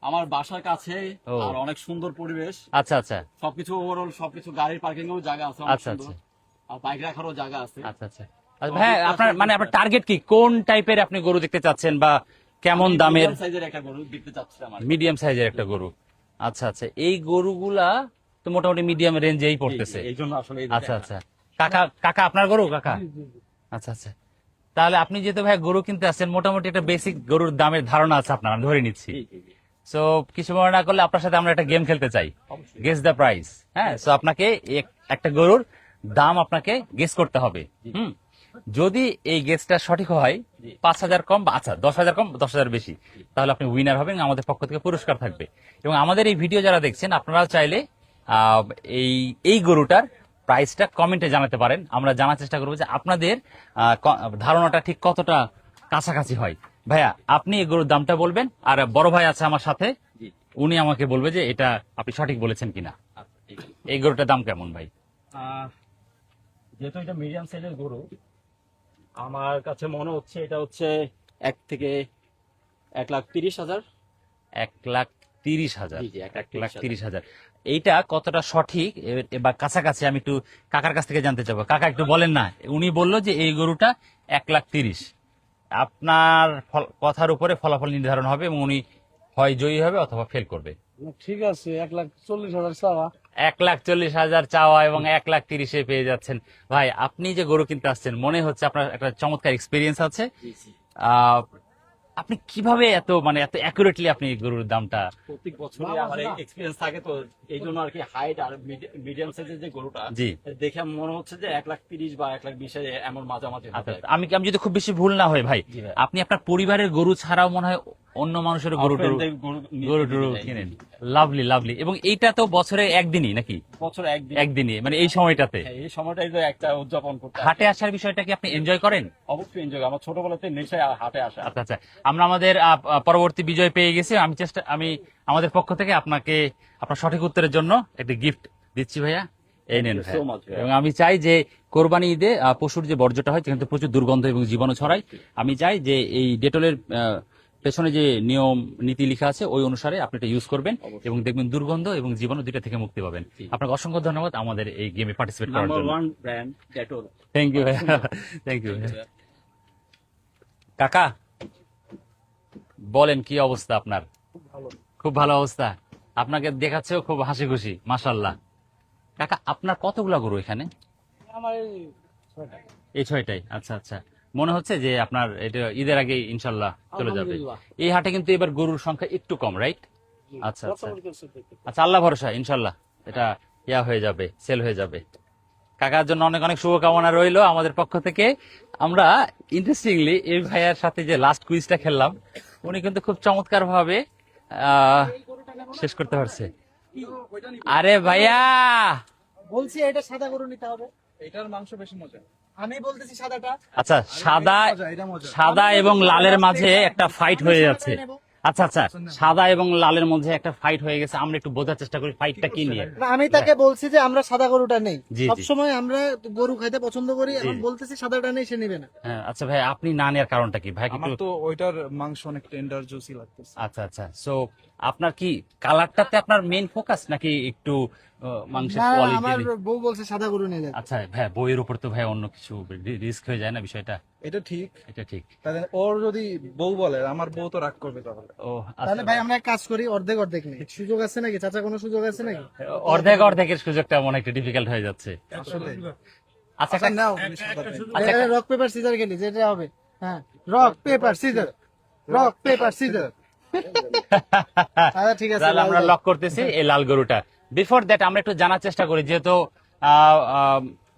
আমার বাসার কাছে ও। আর অনেক সুন্দর পরিবেশ, আচ্ছা আচ্ছা সবকিছু ওভারঅল সবকিছু, গাড়ির পার্কিং এর জায়গা আছে অনেক আচ্ছা সুন্দর, আচ্ছা আর বাইক রাখারও জায়গা আছে। আচ্ছা আচ্ছা। আচ্ছা ভাই, আপনার টার্গেট কি? কোন টাইপের আপনি গরু দেখতে চাচ্ছেন বা কেমন দামের? সাইজের একটা গরু দেখতে চাচ্ছিলাম আর কি। মিডিয়াম সাইজের একটা গরু। আচ্ছা আচ্ছা, এই গরুগুলা তো মোটামুটি মিডিয়াম রেঞ্জেই পড়তেছে। এই জন্য আসলে এই আচ্ছা আচ্ছা। কাকা কাকা আপনার গরু? কাকা, আচ্ছা আচ্ছা। তাহলে আপনি যেহেতু ভাই গরু কিনতে আসছেন, মোটামুটি একটা বেসিক গরুর দামের ধারণা আছে আপনার, আমি ধরে নিচ্ছি। সো কিছু মনে না করলে আপনার সাথে আমরা একটা গেম খেলতে চাই, গেস দ্য প্রাইস। হ্যাঁ, সো আপনাকে একটা গরুর দাম আপনাকে গেস করতে হবে। যদি এই গেসটা সঠিক হয়, 5,000 কম বা আচ্ছা 10,000 কম 10,000 বেশি, তাহলে আপনি উইনার হবেন, আমাদের পক্ষ থেকে পুরস্কার থাকবে। এবং আমাদের এই ভিডিও যারা দেখছেন, আপনারা চাইলে এই গরুটার প্রাইসটা কমেন্টে জানাতে পারেন। আমরা জানার চেষ্টা করবো যে আপনাদের ধারণাটা ঠিক কতটা কাছাকাছি হয়। ভাইয়া আপনি এই গরুর দামটা বলবেন, আর বড় ভাই আছে আমার সাথে, উনি আমাকে বলবে যে এটা আপনি সঠিক বলেছেন কিনা। এই গরুটার দাম কেমন ভাই? যেহেতু এটা মিডিয়াম সাইজের গরু, আমার কাছে মনে হচ্ছে এটা হচ্ছে 1 থেকে 1,30,000। 1,30,000। জি, জি, 1,30,000। এইটা কতটা সঠিক বা কাছাকাছি আমি একটু কাকার কাছ থেকে জানতে চাবো। কাকা একটু বলেন না, উনি বললো যে এই গরুটা 1,30,000। আপনার কথার উপরে ফলাফল নির্ধারণ হবে এবং উনি হয় জয়ী হবে অথবা ফেল করবে। ঠিক আছে, 1,40,000 চাওয়া। 1,40,000 চাওয়া এবং 1,30,000 পেয়ে যাচ্ছেন। ভাই আপনি যে গরু কিনতে আসছেন, মনে হচ্ছে আপনার একটা চমৎকার এক্সপিরিয়েন্স আছে। আপনি কিভাবে এত অ্যাকুরেটলি আপনি গরুর দামটা? প্রত্যেক বছরই আমার এক্সপিরিয়েন্স থাকে, তো এই জন্য আর কি হাইট আর মিডিয়াম সাইজের যে গরুটা, জি, দেখে মনে হচ্ছে যে 1,30,000 বা 1,20,000 এমন মাঝামাঝি হবে। আচ্ছা, আমি যদি খুব বেশি ভুল না হয় ভাই, জি ভাই। আপনি আপনার পরিবারের গরু ছাড়াও মনে হয় অন্য মানুষের আমার গরু টরু friend-দের নিয়ে গরু যেতে টরু চাই। কিনেন। Lovely lovely. এবং এইটা তো বছরে একদিনই নাকি? বছরে একদিন। একদিনই, মানে এই সময়টাতে হ্যাঁ, এই সময়টাই তো একটা উদযাপন করতে আসে। হাটে আসার বিষয়টা কি আপনি এনজয় করেন? অবশ্যই এনজয়। আমার ছোটবেলাতে নেশায় হাটে আসা। আচ্ছা আচ্ছা, আমরা আমাদের পরবর্তী বিজয় পেয়ে গেছি। আমি আমাদের পক্ষ থেকে আপনাকে আপনার সঠিক উত্তরের জন্য একটা গিফট দিচ্ছি ভাইয়া, এই নেন Thank you ভাইয়া। so much, ভাইয়া। এবং আমি চাই যে কোরবানি ঈদে পশুর যে বর্জ্যটা হয় সেখানে তো প্রচুর দুর্গন্ধ এবং জীবাণু ছড়ায়। আমি চাই যে এই ডেটলের পেছনে যে নিয়ম নীতি লেখা আছে ওই অনুসারে আপনি এটা ইউজ করবেন এবং দেখবেন দুর্গন্ধ এবং জীবাণু দুইটা থেকে মুক্তি পাবেন। আপনাকে অসংখ্য ধন্যবাদ আমাদের এই গেমে পার্টিসিপেট করার নাম্বার জন্য। 1 ব্র্যান্ড ডেটল। থ্যাংক ইউ ভাইয়া, থ্যাংক ইউ। কাকা বলেন কি অবস্থা আপনার? খুব ভালো অবস্থা। আপনাকে দেখাচ্ছেও খুব হাসি খুশি, মাশাল্লাহ। কাকা আপনার কতগুলা গরু এখানে? আমার এই ছয়টা। এই 6টাই? আচ্ছা আচ্ছা, মনে হচ্ছে যে আপনার এটা ঈদের আগে ইনশাল্লাহ চলে যাবে। আলহামদুলিল্লাহ। এই হাটে কিন্তু এবার গরুর সংখ্যা একটু কম, রাইট? আচ্ছা আচ্ছা বছর বছর দেখতে। আচ্ছা, আল্লাহ ভরসা, ইনশাল্লাহ এটা হয়ে যাবে, সেল হয়ে যাবে। কাকার জন্য অনেক অনেক শুভকামনা রইলো আমাদের পক্ষ থেকে। আমরা ইন্টারেস্টিংলি এই ভাইয়ার সাথে যে লাস্ট কুইজটা খেললাম, উনি কিন্তু খুব চমৎকার ভাবে শেষ করতে পারছে। আরে ভাইয়া, বলছি এটা সাদা গরু নিতে হবে, এটার মাংস বেশি মজা। আমি বলতেছি সাদাটা। আচ্ছা সাদা এবং লালের মাঝে একটা ফাইট হয়ে যাচ্ছে। আচ্ছা আচ্ছা, সাদা এবং লালের মধ্যে একটা ফাইট হয়ে গেছে। আমরা একটু বোঝার চেষ্টা করি ফাইটটা কি নিয়ে। না, আমি তাকে বলছি যে আমরা সাদা গরুটা নেই, জি, জি। সবসময় আমরা গরু খাইতে পছন্দ করি, এখন বলতেছি সাদাটা নেই, সে নেবে না। হ্যাঁ, আচ্ছা ভাই, আপনি না নেওয়ার কারণটা কি ভাই? আমার একটু তো ওইটার মাংস অনেক টেন্ডার জুসি লাগতেছে। আচ্ছা আচ্ছা, সো আপনার কি কালারটাতে আপনার মেইন ফোকাস নাকি একটু মাংসের না, কোয়ালিটি? আমার বউ বলছে সাদা গরু নিয়ে যাবে। আচ্ছা ভাই, বইয়ের উপর তো ভাই অন্য কিছু রিস্ক হয়ে যায় না বিষয়টা? এটা ঠিক, এটা ঠিক। তাহলে ওর যদি বউ বলে, আমার বউ তো রাগ করবে তাহলে। ও তাহলে আচ্ছা, ভাই আমরা এক কাজ করি, অর্ধেক অর্ধেক নেই, সুযোগ আছে নাকি চাচা? কোনো সুযোগ আছে নাকি? অর্ধেকের সুযোগটা মনে একটু ডিফিকাল্ট হয়ে যাচ্ছে। আসলে আচ্ছা আচ্ছা নাও, তুমি সাদাটা নাও। আচ্ছা, রক পেপার সিজার খেলি, যেটা হবে। হ্যাঁ, rock paper scissor, rock paper scissor. আচ্ছা ঠিক আছে, তাহলে আমরা লাল লক করতেছি এই লাল গরুটা। বিফোর দ্যাট আমরা একটু জানার চেষ্টা করি, যেহেতু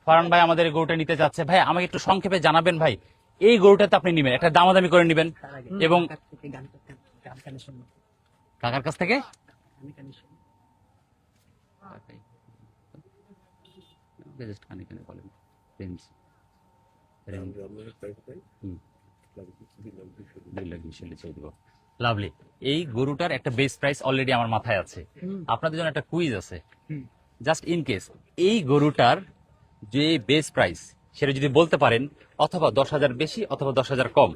ফারহান ভাই আমাদের এই গরুটা নিতে যাচ্ছে। ভাই আমাকে একটু সংক্ষেপে জানাবেন ভাই, এই গরুটা তো আপনি নিবেন, একটা দামাদামি করে নিবেন এবং কাকার কাছ থেকে just কানে কানে বলেন। Friends. হুম। 2,20,000 ছেড়ে দিব। লাভলি। এই গরুটার একটা বেস প্রাইস অলরেডি আমার মাথায় আছে। আপনাদের জন্য একটা কুইজ আছে, জাস্ট ইন কেস এই গরুটার যে বেস প্রাইস সেটা যদি বলতে পারেন, অথবা 10,000 বেশি অথবা 10,000 কম,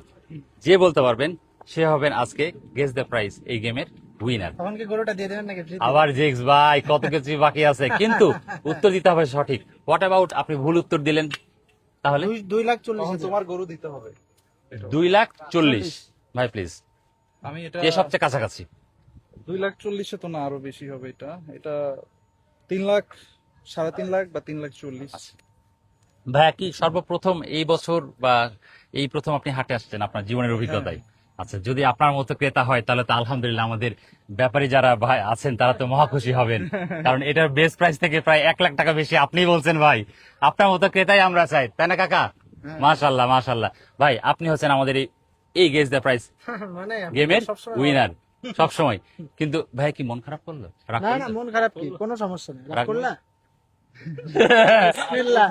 যে বলতে পারবেন সে হবেন আজকে গেস দ্য প্রাইস এই গেমের উইনার। তখন কি গরুটা দিয়ে দেবেন নাকি? আবার জিক্স ভাই, কত কিছু বাকি আছে, কিন্তু উত্তর দিতে হবে সঠিক। হোয়াট অ্যাবাউট আপনি ভুল উত্তর দিলেন, তাহলে 2,40,000 তখন তোমার গরু দিতে হবে। 2,40,000 ভাই প্লিজ, আমি এটা কে সবচেয়ে কাছাকাছি? 2,40,000 তো না, আরো বেশি হবে। এটা এটা 3 লাখ, 3.5 লাখ বা 3,40,000। ভাইয়া কি সর্বপ্রথম এই বছর বা এই প্রথম আপনি হাটে আসছেন আপনার জীবনের অভিজ্ঞতায়? আচ্ছা, যদি আপনার মতো ক্রেতা হয় তাহলে তো আলহামদুলিল্লাহ, আমাদের ব্যাপারী যারা ভাই আছেন তারা তো মহা খুশি হবেন, কারণ এটার বেস প্রাইস থেকে প্রায় 1 লাখ টাকা বেশি আপনি বলছেন ভাই। আপনার মতো ক্রেতাই আমরা চাই, তাই না কাকা? মাশাল্লাহ মাশাল্লাহ। ভাই আপনি হচ্ছেন আমাদের এই গেস দ্য প্রাইস মানে গেমের সবসময় উইনার সবসময়। কিন্তু ভাই কি মন খারাপ করলো? রাগ না করলো? না, মন খারাপ কি, কোনো সমস্যা নেই। রাগ রাগ করলা? বিসমিল্লাহ।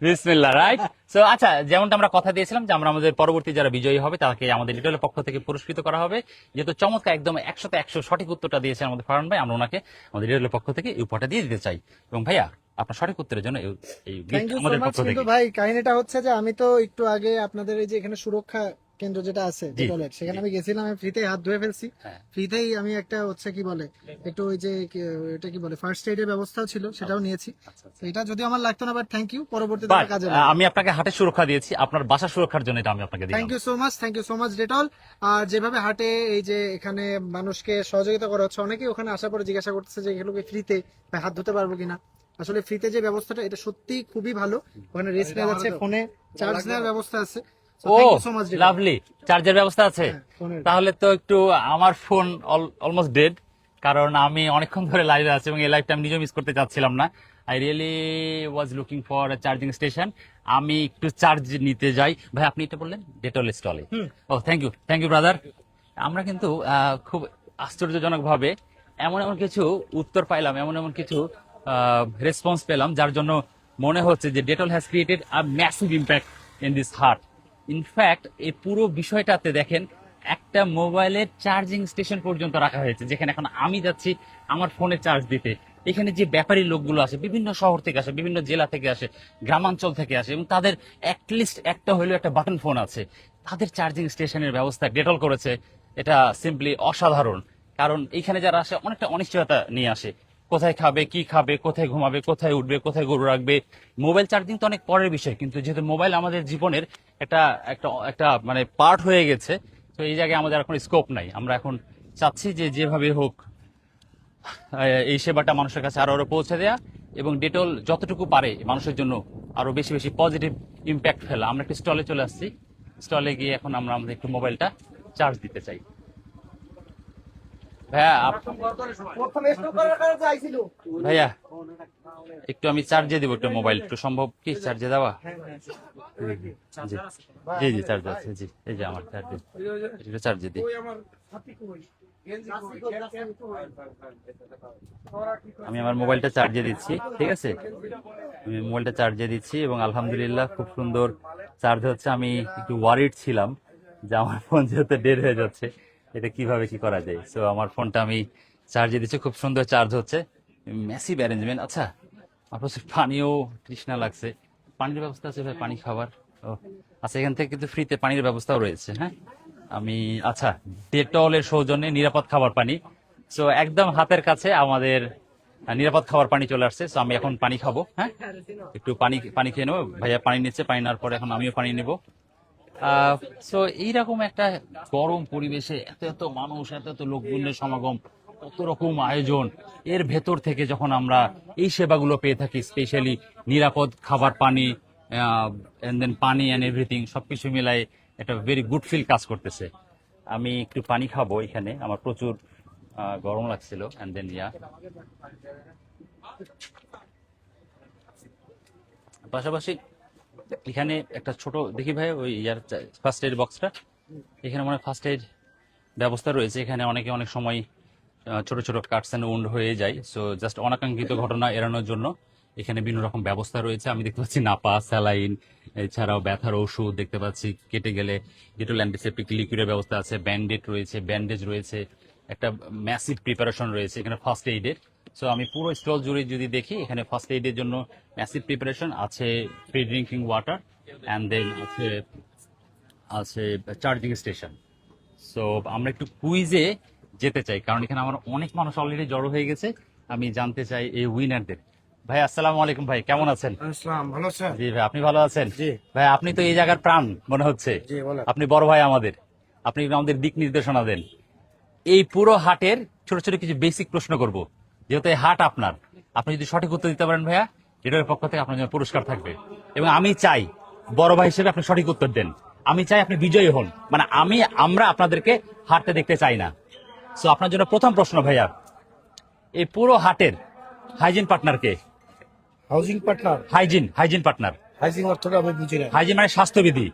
বিসমিল্লাহ, রাইট। সো আচ্ছা, যেমনটা আমরা কথা দিয়েছিলাম যে আমরা আমাদের পরবর্তী যারা বিজয়ী হবে তাকে আমাদের ডিটেলের পক্ষ থেকে পুরস্কৃত করা হবে। যেহেতু চমৎকার একদম 100তে 100 সঠিক উত্তরটা দিয়েছেন আমাদের ফারহান ভাই, আমরা ওনাকে আমাদের ডিটেলের পক্ষ থেকে এই উপহারটা দিয়ে দিতে চাই। এবং ভাইয়া আপনার সঠিক উত্তরের জন্য এই থ্যাংক gift ইউ সো আমাদের মাচ। পক্ষ থেকে। কিন্তু ভাই কাহিনীটা হচ্ছে যে আমি তো একটু আগে আপনাদের এই যে এখানে সুরক্ষা কেন্দ্র যেটা আছে জি, টয়লেট, সেখানে আমি গেছিলাম, আমি ফ্রিতেই হাত ধুয়ে ফেলছি। হ্যাঁ। ফ্রিতেই আমি একটা হচ্ছে কি বলে একটু ওই যে এটা কি বলে ফার্স্ট এইডের ব্যবস্থাও ছিল, সেটাও নিয়েছি। তো এটা যদিও আমার লাগতো না, বাট থ্যাংক ইউ, পরবর্তীতে But, আমার কাজে লাগবে। আমি আপনাকে হাটের সুরক্ষা দিয়েছি, আপনার বাসার সুরক্ষার জন্য এটা আমি আপনাকে থ্যাংক দিলাম। You so much Dettol. আর যেভাবে হাটে এই যে এখানে মানুষকে সহযোগিতা করা হচ্ছে, অনেকেই ওখানে আসার পরে জিজ্ঞাসা করতেছে যে এগুলোকে ফ্রিতে হাত ধুতে পারবো কিনা। আসলে ফ্রিতে যে ব্যবস্থাটা, এটা সত্যি খুবই ভালো। ওখানে রেস্ট নেওয়া যাচ্ছে, ফোনে চার্জ নেওয়ার ব্যবস্থা আছে। ও সো মাচ লাভলি, চার্জের ব্যবস্থা আছে? ফোনের। তাহলে তো একটু আমার ফোন অলমোস্ট ডেড, কারণ আমি অনেকক্ষণ ধরে লাইভে আছি এবং এই লাইভটা আমি নিজে মিস করতে চাচ্ছিলাম না। I really was looking for a charging station. আমি একটু চার্জ নিতে যাই। ভাই আপনি এটা বললেন ডেটল স্টলে? ও থ্যাংক ইউ ব্রাদার। আমরা কিন্তু খুব আশ্চর্যজনক ভাবে এমন এমন কিছু উত্তর পাইলাম, এমন এমন কিছু রেসপন্স পেলাম, যার জন্য মনে হচ্ছে যে Dettol has created a massive impact in this heart. In fact এই পুরো বিষয়টাতে দেখেন একটা মোবাইলের চার্জিং স্টেশন পর্যন্ত রাখা হয়েছে, যেখানে এখন আমি যাচ্ছি আমার ফোনে চার্জ দিতে। এখানে যে ব্যাপারী লোকগুলো আসে, বিভিন্ন শহর থেকে আসে, বিভিন্ন জেলা থেকে আসে, গ্রামাঞ্চল থেকে আসে, এবং তাদের অ্যাটলিস্ট একটা হইলেও একটা বাটন ফোন আছে, তাদের চার্জিং স্টেশনের ব্যবস্থা ডেটল করেছে। এটা সিম্পলি অসাধারণ। কারণ এখানে যারা আসে অনেকটা অনিশ্চয়তা নিয়ে আসে, কোথায় খাবে, কি খাবে, কোথায় ঘুমাবে, কোথায় উঠবে, কোথায় গরু রাখবে। মোবাইল চার্জিং তো অনেক পরের বিষয়, কিন্তু যেহেতু মোবাইল আমাদের জীবনের একটা একটা একটা মানে পার্ট হয়ে গেছে, তো এই জায়গায় আমাদের এখন স্কোপ নাই। আমরা এখন চাচ্ছি যে যেভাবে হোক এই সেবাটা মানুষের কাছে আরো আরো পৌঁছে দেয়া, এবং ডেটল যতটুকু পারে মানুষের জন্য আরো বেশি বেশি পজিটিভ ইম্প্যাক্ট ফেলা। আমরা একটু স্টলে চলে আসছি, স্টলে গিয়ে এখন আমরা আমাদের একটু মোবাইলটা চার্জ দিতে চাই। ভাইয়া ভাইয়া একটু আমি চার্জে দিব একটু মোবাইল, একটু সম্ভব কি চার্জে দেওয়া? জি জি জি চার্জ আছে, জি এই যে আমার চার্জে, একটু চার্জে দিই। আমি আমার মোবাইলটা চার্জে দিচ্ছি, ঠিক আছে? আমি মোবাইলটা চার্জে দিচ্ছি এবং আলহামদুলিল্লাহ খুব সুন্দর চার্জ হচ্ছে। আমি একটু ওয়ারিড ছিলাম যে আমার ফোন যেহেতু ডেড হয়ে যাচ্ছে, এটা কিভাবে কি করা যায়। সো আমার ফোনটা আমি চার্জে দিচ্ছি, খুব সুন্দর চার্জ হচ্ছে, ম্যাসিভ অ্যারেঞ্জমেন্ট। আচ্ছা, আমার প্রচুর পানিও তৃষ্ণা লাগছে, পানির ব্যবস্থা আছে ভাই? পানি খাবার ও আচ্ছা, এখান থেকে কিন্তু ফ্রিতে পানির ব্যবস্থাও রয়েছে। হ্যাঁ আমি আচ্ছা, ডেটলের সৌজন্যে নিরাপদ খাবার পানি। সো একদম হাতের কাছে আমাদের নিরাপদ খাবার পানি চলে আসছে। সো আমি এখন পানি খাবো। হ্যাঁ একটু পানি পানি খেয়ে নেবো। ভাইয়া পানি নিচ্ছে, পানি নেওয়ার পরে এখন আমিও পানি নেবো। সো এইরকম একটা গরম পরিবেশে এত এত মানুষ, এত এত লোকজনের সমাগম, কত রকম আয়োজন, এর ভেতর থেকে যখন আমরা এই সেবাগুলো পেয়ে থাকি, স্পেশালি নিরাপদ খাবার পানি, এন্ড দেন পানি অ্যান্ড এভরিথিং, সবকিছু মিলাই একটা ভেরি গুড ফিল কাজ করতেছে। আমি একটু পানি খাবো, এখানে আমার প্রচুর গরম লাগছিল। অ্যান্ড দেন পাশাপাশি এখানে একটা ছোট দেখি ভাই ওই ইয়ার ফার্স্ট এড বক্সটা, এখানে মনে হয় ফার্স্ট এড ব্যবস্থা রয়েছে। এখানে অনেকে অনেক সময় ছোট ছোট কাটস অ্যান্ড উন্ড হয়ে যায়, সো জাস্ট অনাকাঙ্ক্ষিত ঘটনা এড়ানোর জন্য এখানে বিভিন্ন রকম ব্যবস্থা রয়েছে। আমি দেখতে পাচ্ছি নাপা, স্যালাইন, এছাড়াও ব্যথার ওষুধ দেখতে পাচ্ছি, কেটে গেলে ডেটল অ্যান্টিসেপ্টিক লিকুইডের ব্যবস্থা আছে, ব্যান্ডেড রয়েছে, ব্যান্ডেজ রয়েছে, একটা ম্যাসিভ প্রিপারেশন রয়েছে এখানে ফার্স্ট এইডের। সো আমি পুরো স্টল জুড়ে যদি দেখি, এখানে ফার্স্ট এইডের জন্য ম্যাসিভ প্রিপারেশন আছে, free drinking water, and then আছে আছে চার্জিং স্টেশন। সো আমরা একটু কুইজে যেতে চাই, কারণ এখানে আমার অনেক মানুষ অলরেডি জড়ো হয়ে গেছে। আমি জানতে চাই এই উইনারদের। ভাই আসসালামু আলাইকুম, ভাই কেমন আছেন? আসসালাম, ভালো আছেন? জি ভাই, আপনি ভালো আছেন? জি। ভাই আপনি তো এই জায়গার প্রাণ মনে হচ্ছে। জি, বলেন। আপনি বড় ভাই আমাদের, আপনি আমাদের দিক নির্দেশনা দেন। এই পুরো হাটের ছোট ছোট কিছু বেসিক প্রশ্ন করব, যেহেতু এই হাট আপনার। আপনি যদি সঠিক উত্তর দিতে পারেন ভাইয়া, এটার পক্ষ থেকে আপনার জন্য পুরস্কার থাকবে। এবং আমি চাই বড় ভাই হিসেবে আপনি সঠিক উত্তর দেন। আমি চাই আপনি বিজয়ী হন, মানে আমরা আপনাদেরকে হারতে দেখতে চাই না। সো আপনার জন্য প্রথম প্রশ্ন ভাইয়া, এই পুরো হাটের হাইজিন পার্টনার কে? Housing partner, hygiene partner. Housing অর্থটা আমি বুঝি না। হাইজিন মানে স্বাস্থ্যবিধি।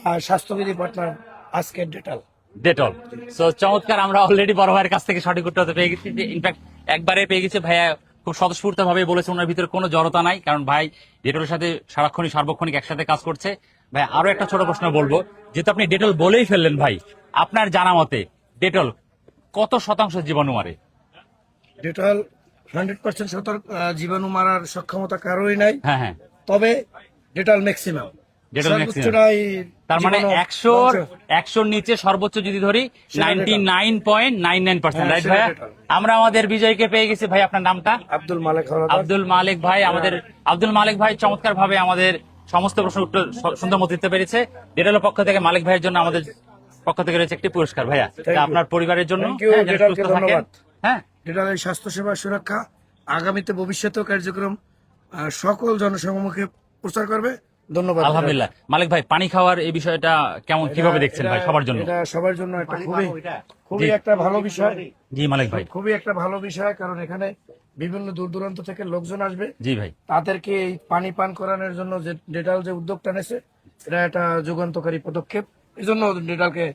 আর স্বাস্থ্যবিধি পার্টনার আজকে ডেটাল। ডেটল। সো চমৎকার, আমরা অলরেডি বড় ভাইয়ের কাছ থেকে সঠিক উত্তর পেয়ে গেছি। ইনফ্যাক্ট একবারে পেয়ে গেছে ভাইয়া, খুব স্বতঃস্ফূর্ত ভাবে বলেছে, ওনার ভিতরে কোনো জড়তা নাই, কারণ ভাই ডেটলের সাথে সারাক্ষণই সার্বক্ষণিক একসাথে কাজ করছে। ভাই আরো একটা ছোট প্রশ্ন বলবো, যেহেতু আপনি ডেটল বলেই ফেললেন ভাই, আপনার জানা মতে ডেটল কত শতাংশ জীবাণু মারে? ডেটাল 100% জীবাণু মারার সক্ষমতা কারোই নাই। হ্যাঁ হ্যাঁ, তবে ডেটাল ম্যাক্সিমাম। Dettol maximum. সর্বোচ্চটাই তার মানে জীবাণু 100-র নিচে সর্বোচ্চ যদি ধরি সেটা 99.99%, রাইট সেটা ভাইয়া? ডেটল। আমরা আমাদের বিজয়কে পেয়ে গেছি। ভাই আপনার নামটা? আব্দুল মালেক হলাদার। আব্দুল মালিক ভাই, আব্দুল মালিক ভাই চমৎকার ভাবে আমাদের সমস্ত প্রশ্ন উত্তর সুন্দর মতো দিতে পেরেছে। ডেটলের পক্ষ থেকে মালিক ভাইয়ের জন্য আমাদের পক্ষ থেকে রয়েছে একটি পুরস্কার ভাইয়া, Thank তা you. আপনার পরিবারের জন্য। Thank you, হ্যাঁ, যেন ডেটলকে সুস্থ থাকেন। ধন্যবাদ। হ্যাঁ ডেটালের স্বাস্থ্যসেবা সুরক্ষা আগামীতে ভবিষ্যতেও কার্যক্রম সকল জনসমক্ষে প্রচার করবে। ধন্যবাদ। আলহামদুলিল্লাহ। মালিক ভাই পানি খাওয়ার এই বিষয়টা কেমন, কিভাবে দেখছেন ভাই সবার জন্য? এটা সবার জন্য একটা খুবই জি। একটা ভালো বিষয়। জি মালিক ভাই। খুবই একটা ভালো বিষয়, কারণ এখানে বিভিন্ন দূর দূরান্ত থেকে লোকজন আসবে। জি ভাই। তাদেরকে এই পানি পান করানোর জন্য যে ডেটাল যে উদ্যোগটা নেছে, এটা একটা যুগান্তকারী পদক্ষেপ। এই জন্য ডেটালকে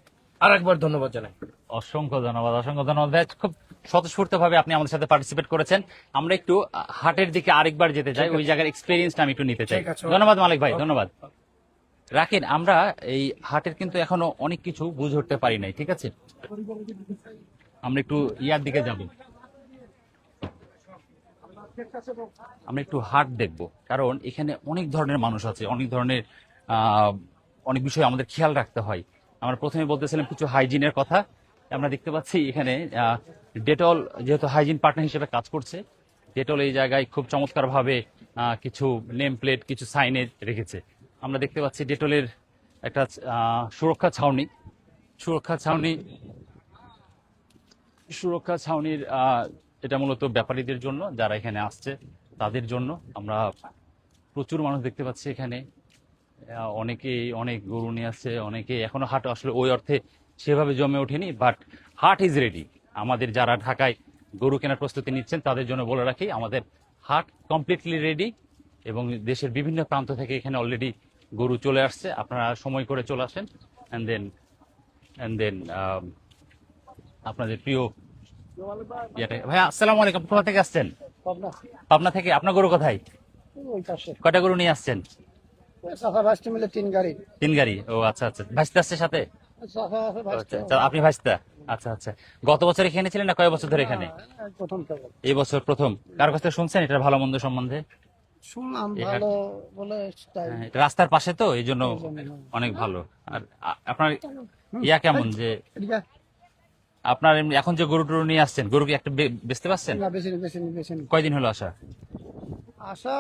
আর একবার ধন্যবাদ জানাই। অসংখ্য ধন্যবাদ, অসংখ্য ধন্যবাদ ভাই। খুব স্বতঃস্ফূর্ত ভাবে আপনি আমাদের সাথে পার্টিসিপেট করেছেন। আমরা একটু হাটের দিকে আরেকবার যেতে চাই, ওই জায়গার এক্সপিরিয়েন্সটা আমি একটু নিতে চাই। ঠিক আছে। ধন্যবাদ মালিক ভাই, ধন্যবাদ। রাখেন, আমরা এই হাটের কিন্তু এখনো অনেক কিছু বুঝে উঠতে পারি নাই, ঠিক আছে? আমরা একটু ইয়ার দিকে যাব, আমরা একটু হাট দেখব, কারণ এখানে অনেক ধরনের মানুষ আছে, অনেক ধরনের অনেক বিষয় আমাদের খেয়াল রাখতে হয়। আমরা প্রথমে বলতেছিলাম কিছু হাইজিনের কথা। আমরা দেখতে পাচ্ছি এখানে ডেটল যেহেতু হাইজিন পার্টনার হিসেবে কাজ করছে, ডেটল এই জায়গায় খুব চমৎকার ভাবে কিছু নেম প্লেট, কিছু সাইনেজ রেখেছে। আমরা দেখতে পাচ্ছি ডেটলের একটা সুরক্ষা ছাউনি, সুরক্ষা ছাউনির এটা মূলত ব্যাপারীদের জন্য, যারা এখানে আসছে তাদের জন্য। আমরা প্রচুর মানুষ দেখতে পাচ্ছি এখানে, অনেকেই অনেক গরু নিয়ে আসছে, অনেকে এখনো হাট আসলে ওই অর্থে সেভাবে জমে ওঠেনি, বাট হাট ইজ রেডি। আমাদের যারা ঢাকায় গরু কেনার প্রস্তুতি নিচ্ছেন তাদের জন্য বলে রাখি, আমাদের হাট কমপ্লিটলি রেডি এবং দেশের বিভিন্ন প্রান্ত থেকে এখানে অলরেডি গরু চলে আসছে। আপনারা সময় করে চলে আসেন, অ্যান্ড দেন আপনাদের প্রিয় ভাইয়া, আসসালামু আলাইকুম। কোথা থেকে আসছেন? পাবনা থেকে। আপনার গরু কোথায়? কয়টা গরু নিয়ে আসছেন? মিলে 3 গাড়ি। 3 গাড়ি। ও আচ্ছা আচ্ছা, ভাইস্তা আসছে সাথে? আচ্ছা, আপনি ভাইস্তা? আচ্ছা আচ্ছা। গত বছর এখানে ছিলেন না কয় বছর ধরে এখানে? এই বছর প্রথম। কার কাছ থেকে শুনছেন এটার ভালো মন্দ সম্বন্ধে? শুনলাম এই হাট- ভালো বলে হ্যাঁ, এটা রাস্তার পাশে তো এই জন্য অনেক ভালো। আর আপনার ইয়া কেমন যে আপনার এখন যে গরু টরু নিয়ে আসছেন, গরু কি একটা বেচতে পারছেন? কয়দিন হলো আসা? আশা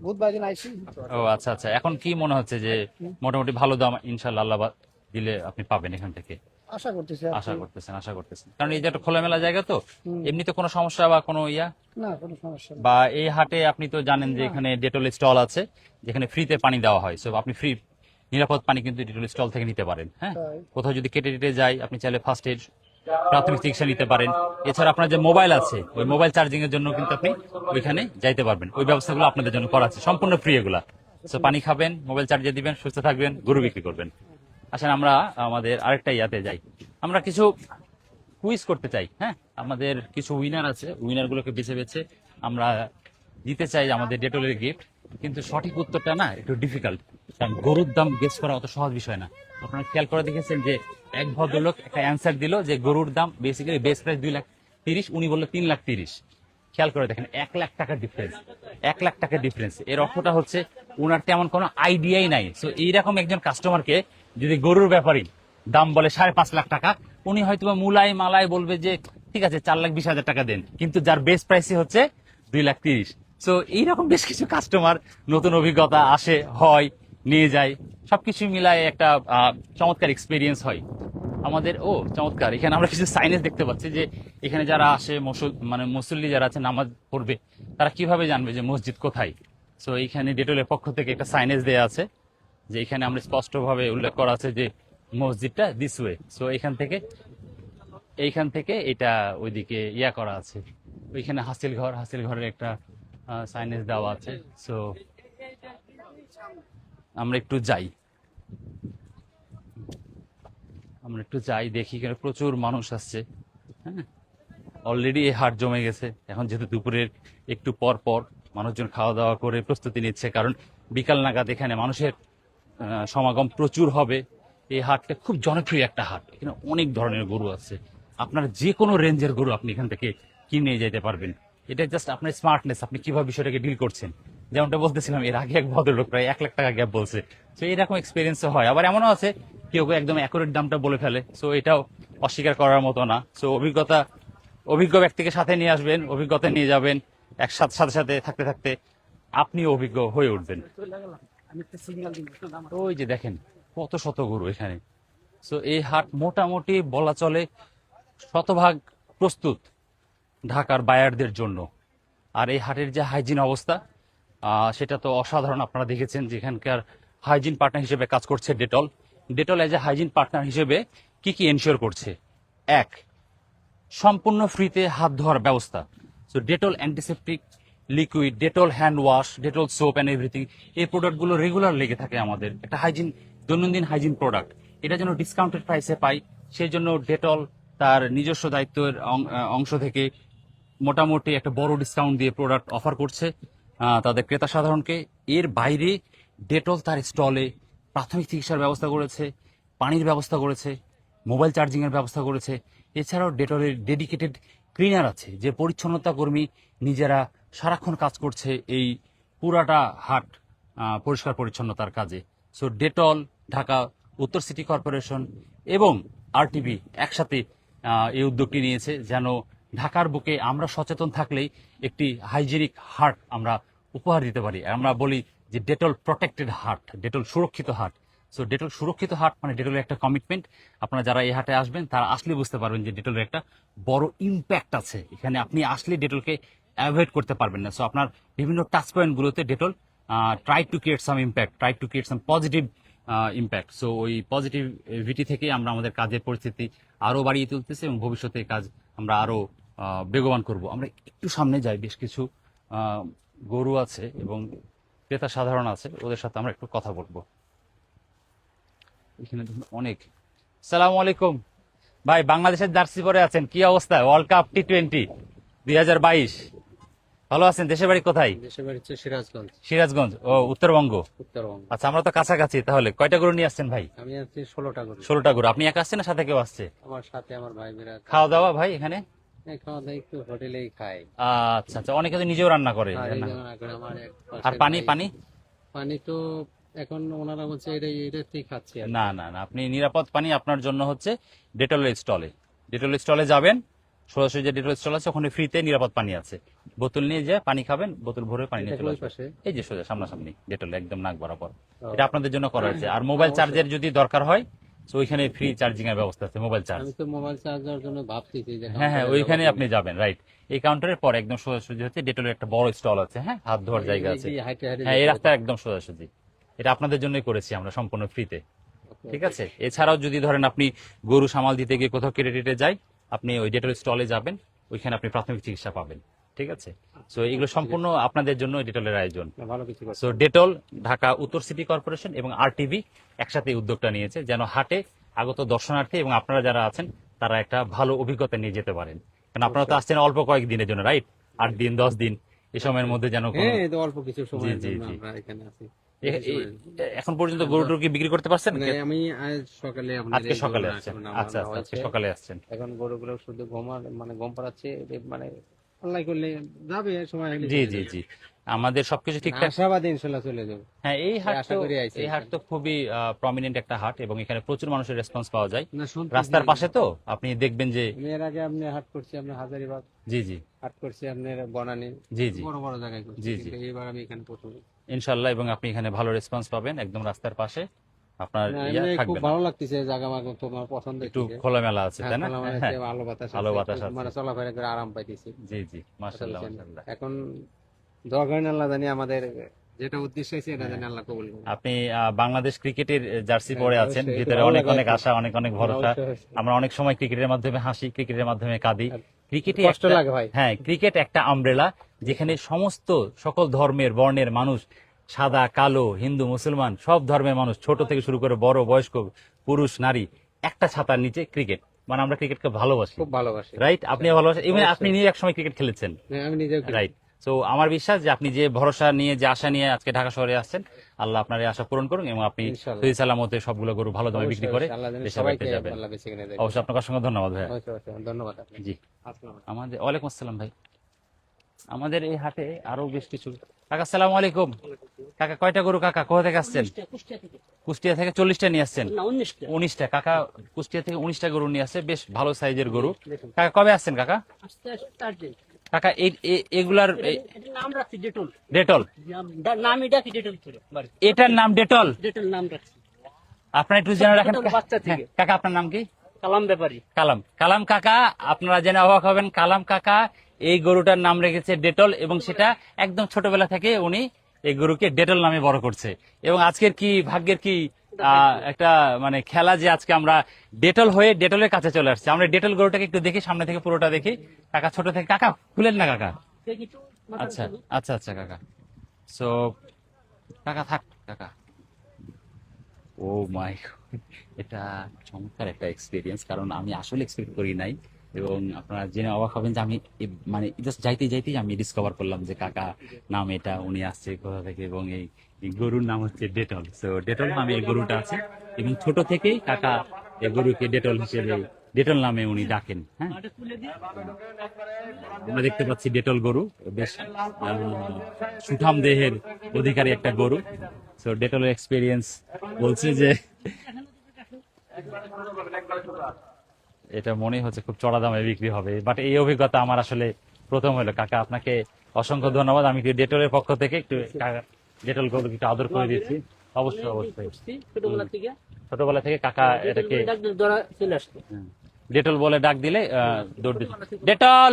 বুধবার দিন আইছি। ও আচ্ছা আচ্ছা। এখন কি মনে হচ্ছে যে মোটামুটি ভালো দাম ইনশাল্লাহ আল্লাহ দিলে আপনি পাবেন এখান থেকে? আশা করতেছি। আশা করতেছেন, কারণ এই যে একটা খোলামেলা জায়গা তো, এমনিতে কোনো সমস্যা বা কোনো না, কোনো সমস্যা নেই। বা এই হাটে আপনি তো জানেন যে এখানে ডেটল স্টল আছে, যেখানে ফ্রিতে পানি দেওয়া হয়। সো আপনি ফ্রি নিরাপদ পানি কিন্তু ডেটল স্টল থেকে নিতে পারেন। হ্যাঁ, কোথাও যদি কেটে টেটে যায় আপনি চাইলে ফার্স্ট এড, প্রাথমিক চিকিৎসা নিতে পারেন। এছাড়া আপনার যে মোবাইল আছে, ওই মোবাইল চার্জিং এর জন্য কিন্তু আপনি ওইখানে যাইতে পারবেন। ওই ব্যবস্থাগুলো আপনাদের জন্য করা আছে, সম্পূর্ণ ফ্রি এগুলা। সো পানি খাবেন, মোবাইল চার্জে দিবেন, সুস্থ থাকবেন, গরু বিক্রি করবেন। আসেন আমরা আমাদের আরেকটা ইয়াতে যাই। আমরা কিছু কুইজ করতে চাই। হ্যাঁ, আমাদের কিছু উইনার আছে, উইনার গুলোকে বেছে বেছে আমরা দিতে চাই আমাদের ডেটলের গিফট। কিন্তু সঠিক উত্তরটা না একটু ডিফিকাল্ট, কারণ গরুর দাম গেস করা অত সহজ বিষয় না। আপনারা খেয়াল করে দেখেছেন যে এক ভদ্রলোক একটা অ্যান্সার দিল যে গরুর দাম বেসিক্যালি বেস প্রাইস 2,30,000, উনি বললো 3,30,000। খেয়াল করে দেখেন, 1,00,000 টাকার ডিফারেন্স, 1,00,000 টাকার ডিফারেন্স। এর অর্থটা হচ্ছে ওনার তেমন কোনো আইডিয়াই নাই। সো এইরকম একজন কাস্টমারকে যদি গরুর ব্যাপারই দাম বলে 5.5 লাখ টাকা, উনি হয়তো মুলাই মালায় বলবে যে ঠিক আছে 4,20,000 টাকা দেন, কিন্তু যার বেস প্রাইসই হচ্ছে 2,30,000। সো এইরকম বেশ কিছু কাস্টমার, নতুন অভিজ্ঞতা আসে, হয়, নিয়ে যায়, সবকিছু মিলায় একটা চমৎকার এক্সপিরিয়েন্স হয় আমাদের। ও চমৎকার, এখানে আমরা কিছু সাইনেজ দেখতে পাচ্ছি যে এখানে যারা আসে মুসল্লি যারা আছে নামাজ পড়বে, তারা কিভাবে জানবে যে মসজিদ কোথায়। সো এইখানে ডেটলের পক্ষ থেকে একটা সাইনেজ দেওয়া আছে, যে এখানে আমরা স্পষ্টভাবে উল্লেখ করা আছে যে মসজিদটা দিস ওয়ে। সো এইখান থেকে এটা ওইদিকে ইয়া করা আছে, ওইখানে হাসিল ঘরের একটা সাইনেজ দেওয়া আছে। সো আমরা একটু যাই, দেখি এখানে প্রচুর মানুষ আসছে। হ্যাঁ, অলরেডি এই হাট জমে গেছে। এখন যেহেতু দুপুরের একটু পর পর মানুষজন খাওয়া দাওয়া করে প্রস্তুতি নিচ্ছে, কারণ বিকাল নাগাদ এখানে মানুষের সমাগম প্রচুর হবে। এই হাটটা খুব জনপ্রিয় একটা হাট, এখানে অনেক ধরনের গরু আছে। আপনার যে কোনো রেঞ্জের গরু আপনি এখান থেকে কিনে যেতে পারবেন। এটা জাস্ট আপনার স্মার্টনেস, আপনি কিভাবে বিষয়টাকে ডিল করছেন। যেমনটা বলতেছিলাম, এর আগে এক ভদ্রলোক প্রায় 1,00,000 টাকা গ্যাপ বলছে। তো এরকম এক্সপিরিয়েন্সও হয়, আবার এমনও আছে কেউ একদম অ্যাকুরেট দামটা বলে ফেলে। সো এটাও অস্বীকার করার মতো না। সো অভিজ্ঞ ব্যক্তিকে সাথে নিয়ে আসবেন, অভিজ্ঞতা নিয়ে যাবেন, সাথে সাথে থাকতে থাকতে আপনিও অভিজ্ঞ হয়ে উঠবেন। ওই যে দেখেন কত শত গরু এখানে। সো এই হাট মোটামুটি বলা চলে 100% প্রস্তুত ঢাকার বায়ারদের জন্য। আর এই হাটের যে হাইজিন অবস্থা, সেটা তো অসাধারণ। আপনারা দেখেছেন যে এখানকার হাইজিন পার্টনার হিসেবে কাজ করছে Dettol as a hygiene partner হিসেবে কি এনশিওর করছে। 1, সম্পূর্ণ ফ্রিতে হাত ধোয়ার ব্যবস্থা। So Dettol antiseptic liquid, Dettol hand wash, Dettol soap and everything, এই প্রোডাক্টগুলো রেগুলার লেগে থাকে আমাদের। একটা দৈনন্দিন হাইজিন প্রোডাক্ট, এটা যেন ডিসকাউন্টেড প্রাইসে পাই, সেই জন্য ডেটল তার নিজস্ব দায়িত্বের অংশ থেকে মোটামুটি একটা বড় ডিসকাউন্ট দিয়ে প্রোডাক্ট অফার করছে তাদের ক্রেতা সাধারণকে। এর বাইরে ডেটল তার স্টলে প্রাথমিক চিকিৎসার ব্যবস্থা করেছে, পানির ব্যবস্থা করেছে, মোবাইল চার্জিং এর ব্যবস্থা করেছে। এছাড়াও ডেটলের ডেডিকেটেড ক্লিনার আছে, যে পরিচ্ছন্নতা কর্মী নিজেরা সারাক্ষণ কাজ করছে এই পুরাটা হাট পরিষ্কার পরিচ্ছন্নতার কাজে। সো ডেটল, ঢাকা উত্তর সিটি কর্পোরেশন এবং আরটিবি একসাথে এই উদ্যোগটি নিয়েছে, যেন ঢাকার বুকে আমরা সচেতন থাকলেই একটি হাইজেনিক হাট আমরা উপহার দিতে পারি। আমরা বলি যে ডেটল প্রটেক্টেড হাট, ডেটল সুরক্ষিত হাট। সো ডেটল সুরক্ষিত হাট মানে ডেটলের একটা কমিটমেন্ট। আপনারা যারা এই হাটে আসবেন তারা আসলে বুঝতে পারবেন যে ডেটলের একটা বড় ইম্প্যাক্ট আছে এখানে। আপনি আসলে ডেটলকে অ্যাভয়েড করতে পারবেন না। সো আপনার বিভিন্ন টাচ পয়েন্টগুলোতে Dettol try to create some impact, try to create some positive impact. So ওই পজিটিভিটি থেকে আমরা আমাদের কাজের পরিস্থিতি আরো বাড়িয়ে তুলতেছি এবং ভবিষ্যতে কাজ আমরা আরো বেগবান করব। আমরা একটু সামনে যাই, বেশ কিছু গরু আছে এবং ক্রেতা সাধারণ আছে, ওদের সাথে আমরা একটু কথা বলবো। এখানে দেখুন অনেক। সালাম আলাইকুম ভাই, বাংলাদেশের জার্সি পরে আছেন, কি অবস্থা? ওয়ার্ল্ড কাপ T20 2022 ভালো আছেন? দেশের বাড়ি কোথায়? দেশের বাড়ি হচ্ছে সিরাজগঞ্জ। সিরাজগঞ্জ, ও উত্তরবঙ্গ। উত্তরবঙ্গ। আচ্ছা, আমরা তো কাছাকাছি। তাহলে কয়টা গরু নিয়ে আসছেন ভাই? আমি আছি 16টা গরু। 16টা গরু। আপনি একা আসছেন না সাথে কেউ আসছে? আমার সাথে আমার ভাই বেরা। খাওয়া দাওয়া ভাই এখানে? খাওয়া দাওয়া একটু হোটেলেই খাই। আচ্ছা আচ্ছা, অনেকে তো নিজেও রান্না করে। আর এই যেমন এখন আমার এক পাশে আর পানি? ভাই- পানি পানি তো এখন ওনারা বলছে এটাতেই খাচ্ছি আর কি। না না না, আপনি নিরাপদ পানি আপনার জন্য হচ্ছে ডেটলের স্টলে। ডেটলের স্টলে যাবেন, সরাসরি যে ডেটল স্টল আছে ওখানে ফ্রিতে নিরাপদ পানি আছে। বোতল নিয়ে যে পানি খাবেন, বোতল ভরে পানি নিয়ে এটা চলে ওই আসবেন। পাশে? এই যে সোজা সামনাসামনি ডেটল, একদম নাক বরাবর। ও। এটা আপনাদের জন্য করা হয়েছে। আর মোবাইল চার্জের যদি দরকার হয় তো ওইখানে ফ্রি চার্জিং এর ব্যবস্থা আছে, মোবাইল চার্জ। আমি তো মোবাইল চার্জার জন্য ভাবতেছি যে হ্যাঁ হ্যাঁ, counter-এ ওইখানে যাবো আপনি যাবেন, রাইট। এই কাউন্টারের পর একদম সোজাসুজি হচ্ছে ডেটলের একটা বড় স্টল আছে, হ্যাঁ, হাত ধোয়ার এই- জায়গা এই আছে। যে হাইটে হাইটে হ্যাঁ, এই যেতে রাস্তা একদম সোজাসুজি। এটা আপনাদের জন্যই করেছি আমরা সম্পূর্ণ ফ্রিতে। হবে। ঠিক আছে। এছাড়াও যদি ধরেন আপনি গরু সামাল দিতে গিয়ে কোথাও কেটে টেটে যাই, আপনি ওই ডেটল স্টলে যাবেন, ওইখানে আপনি প্রাথমিক চিকিৎসা পাবেন। ঠিক আছে। সো এগুলো সম্পূর্ণ আপনাদের জন্য ডেটলের আয়োজন। না, ভালো কিছু করছে। সো ডেটল, ঢাকা উত্তর সিটি কর্পোরেশন এবং আরটিভি একসাথে এই উদ্যোগটা নিয়েছে, যেন হাটে আগত দর্শনার্থী এবং আপনারা যারা আছেন তারা একটা ভালো অভিজ্ঞতা নিয়ে যেতে পারেন। কারণ আপনারা তো আসছেন অল্প কয়েকদিনের জন্য, রাইট? 8 দিন 10 দিন এই সময়ের মধ্যে যেন কোনো- হ্যাঁ, এই তো অল্প কিছু সময়ের জি, জন্য জি। আমরা এখানে আছি। এখন পর্যন্ত গরু কি বিক্রি করতে পারছেন? মানে আমি আজ সকালে আপনাদের আজকে এই সকালে গরুটা আসছেন? এখন আচ্ছা আনা আচ্ছা, আজকে হয়েছে। সকালে আসছেন। এখন গরুগুলো শুধু গম পাড়াচ্ছে, মানে আল্লাহ করলে যাবে সময় হলে জি চলে জি যাবে। জি, আমাদের সবকিছু ঠিকঠাক। আশাবাদী ইনশাল্লাহ চলে যাবে। হ্যাঁ, আশা করি আইছি এই হাট তো খুবই প্রমিনেন্ট একটা হাট এবং এখানে প্রচুর মানুষের রেসপন্স পাওয়া যায়। না, শুনতেছি। রাস্তার পাশে তো আপনি দেখবেন যে আমি এর আগে আপনি হাট করছি আপনার হাজারিবাগ, জি জি হাট করছি আপনার বনানী, জি জি বড় বড় জায়গায় করছি। জি, জি। কিন্তু এইবার আমি এখানে প্রথম। ইনশাল্লাহ, এবং আপনি এখানে ভালো রেসপন্স পাবেন, একদম রাস্তার পাশে আপনার না, ইয়া এমনি খুব থাকবে না। ভালো লাগতেছে জায়গা, আমার তোমার পছন্দ একটু খোলামেলা আছে, তাই না? হ্যাঁ, ভালো বাতাস ভালো আছে, বাতাস খুব আছে। মানে চলাফেরা করে আরাম পাইতেছি। জি জি, মাশাআল্লাহ মাশাআল্লাহ। এখন দোয়া করেন আল্লাহ জানি আমাদের যেটা উদ্দেশ্য আছে এটা জানি আল্লাহ কবুল করে। আপনি বাংলাদেশ ক্রিকেটের জার্সি হ্যাঁ, পরে আছেন, অবশ্যই। ভিতরে ভালো অনেক লাগে অনেক আর কি। আশা, অনেক অনেক ভরসা। অবশ্যই। আমরা অনেক সময় ক্রিকেটের মাধ্যমে হাসি, ক্রিকেটের মাধ্যমে কাঁদি। আর ক্রিকেটে কষ্ট লাগে ভাই। হ্যাঁ, ক্রিকেট একটা আমব্রেলা, যেখানে সমস্ত সকল ধর্মের বর্ণের মানুষ, সাদা কালো, হিন্দু মুসলমান, সব ধর্মের মানুষ, ছোট থেকে শুরু করে বড়, বয়স্ক, পুরুষ নারী, একটা ছাতার নিচে ক্রিকেট। মানে আমরা ক্রিকেটকে ভালোবাসি, খুব ভালোবাসি। রাইট? আপনি ভালোবাসেন, ইভেন অবশ্যই। আপনি নিজে একসময় ক্রিকেট খেলেছেন, হ্যাঁ, আমি নিজেও খেলি। রাইট? সো আমার বিশ্বাস যে আপনি যে ভরসা নিয়ে, যে আশা নিয়ে আজকে ঢাকা শহরে আসছেন, আল্লাহ আপনার এই আশা পূরণ করুন এবং আপনি ইনশাআল্লাহ। সহি সালামতে সবগুলো গরু ভালো দামে বিক্রি করে অবশ্যই, আল্লাহ জানি দেশে সবাইকে বাড়িতে যাবেন। আল্লাহ বেঁচে কিনে দেয়। অবশ্যই, আপনার অসংখ্য ধন্যবাদ ভাইয়া। অবশ্যই, অবশ্যই, ধন্যবাদ আপনাকে। জি, আসসালামু আলাইকুম। আমাদের ওয়ালাইকুম আসসালাম ভাই। আমাদের এই হাটে আরো বেশ কিছু। কাকা আসসালামু আলাইকুম। কাকা কয়টা গরু কাকা, কোথা থেকে আসছেন? কুষ্টিয়া থেকে 40টা নিয়ে আসছেন? 19টা কাকা, কুষ্টিয়া থেকে 19টা গরু নিয়ে আসছে, বেশ ভালো সাইজের গরু। কাকা কবে আসছেন কাকা? কাকা এগুলার নাম রাখছি ডেটল। ডেটল, নাম এটা কি ডেটল ছিল এটার নাম ডেটল? ডেটল নাম রাখছি আপনারা একটু জেনে রাখেন। ডেটল বাচ্চা থেকে। হ্যাঁ, কাকা আপনার নাম কি? কালাম ব্যাপারী। কালাম। কালাম কাকা, আপনারা জেনে অবাক হবেন, কালাম কাকা এই গরুটার নাম রেখেছে ডেটল এবং সেটা একদম ছোটবেলা থেকে উনি এই গরুকে ডেটল নামে বড় করছে। এবং আজকের কি ভাগ্যের কি একটা মানে খেলা যে আজকে আমরা ডেটল হয়ে ডেটলের কাছে চলে আসছি। আমরা ডেটল গরুটাকে একটু দেখি, সামনে থেকে পুরোটা দেখি। কাকা ছোট থেকে, কাকা খুলেন না কাকা। আচ্ছা আচ্ছা আচ্ছা কাকা। সো কাকা থাক কাকা। ও মাই এটা চমৎকার একটা এক্সপিরিয়েন্স, কারণ আমি আসলে এক্সপেক্ট করি নাই। এবং আপনারা জেনে অবাক হবেন যে আমি মানে জাস্ট যাইতেই আমি ডিসকভার করলাম যে কাকা নাম এটা, উনি আসছে কোথা থেকে, এবং এই গরুর নাম হচ্ছে ডেটল। তো ডেটল নামে এই গরুটা আছে, এবং ছোট থেকেই কাকা এই গরুকে ডেটল হিসেবে, ডেটল নামে উনি ডাকেন। হ্যাঁ, আমরা দেখতে পাচ্ছি ডেটল গরু, বেশ সুঠাম দেহের অধিকারী একটা গরু। তো ডেটলের এক্সপিরিয়েন্স বলছে যে এটা মনে হচ্ছে খুব চড়া দামে বিক্রি হবে, বাট এই অভিজ্ঞতা আমার আসলে প্রথম হলো। কাকা আপনাকে অসংখ্য ধন্যবাদ। আমি একটু ডেটলের পক্ষ থেকে একটু ডেটল গরুকে একটু আদর করে দিচ্ছি। অবশ্যই অবশ্যই, ছোটবেলা থেকে ছোটবেলা থেকে কাকা এটাকে ডাক দিয়ে ধরা চলে আসতো। ডেটল বলে ডাক দিলে দৌড় দিত, ডেটল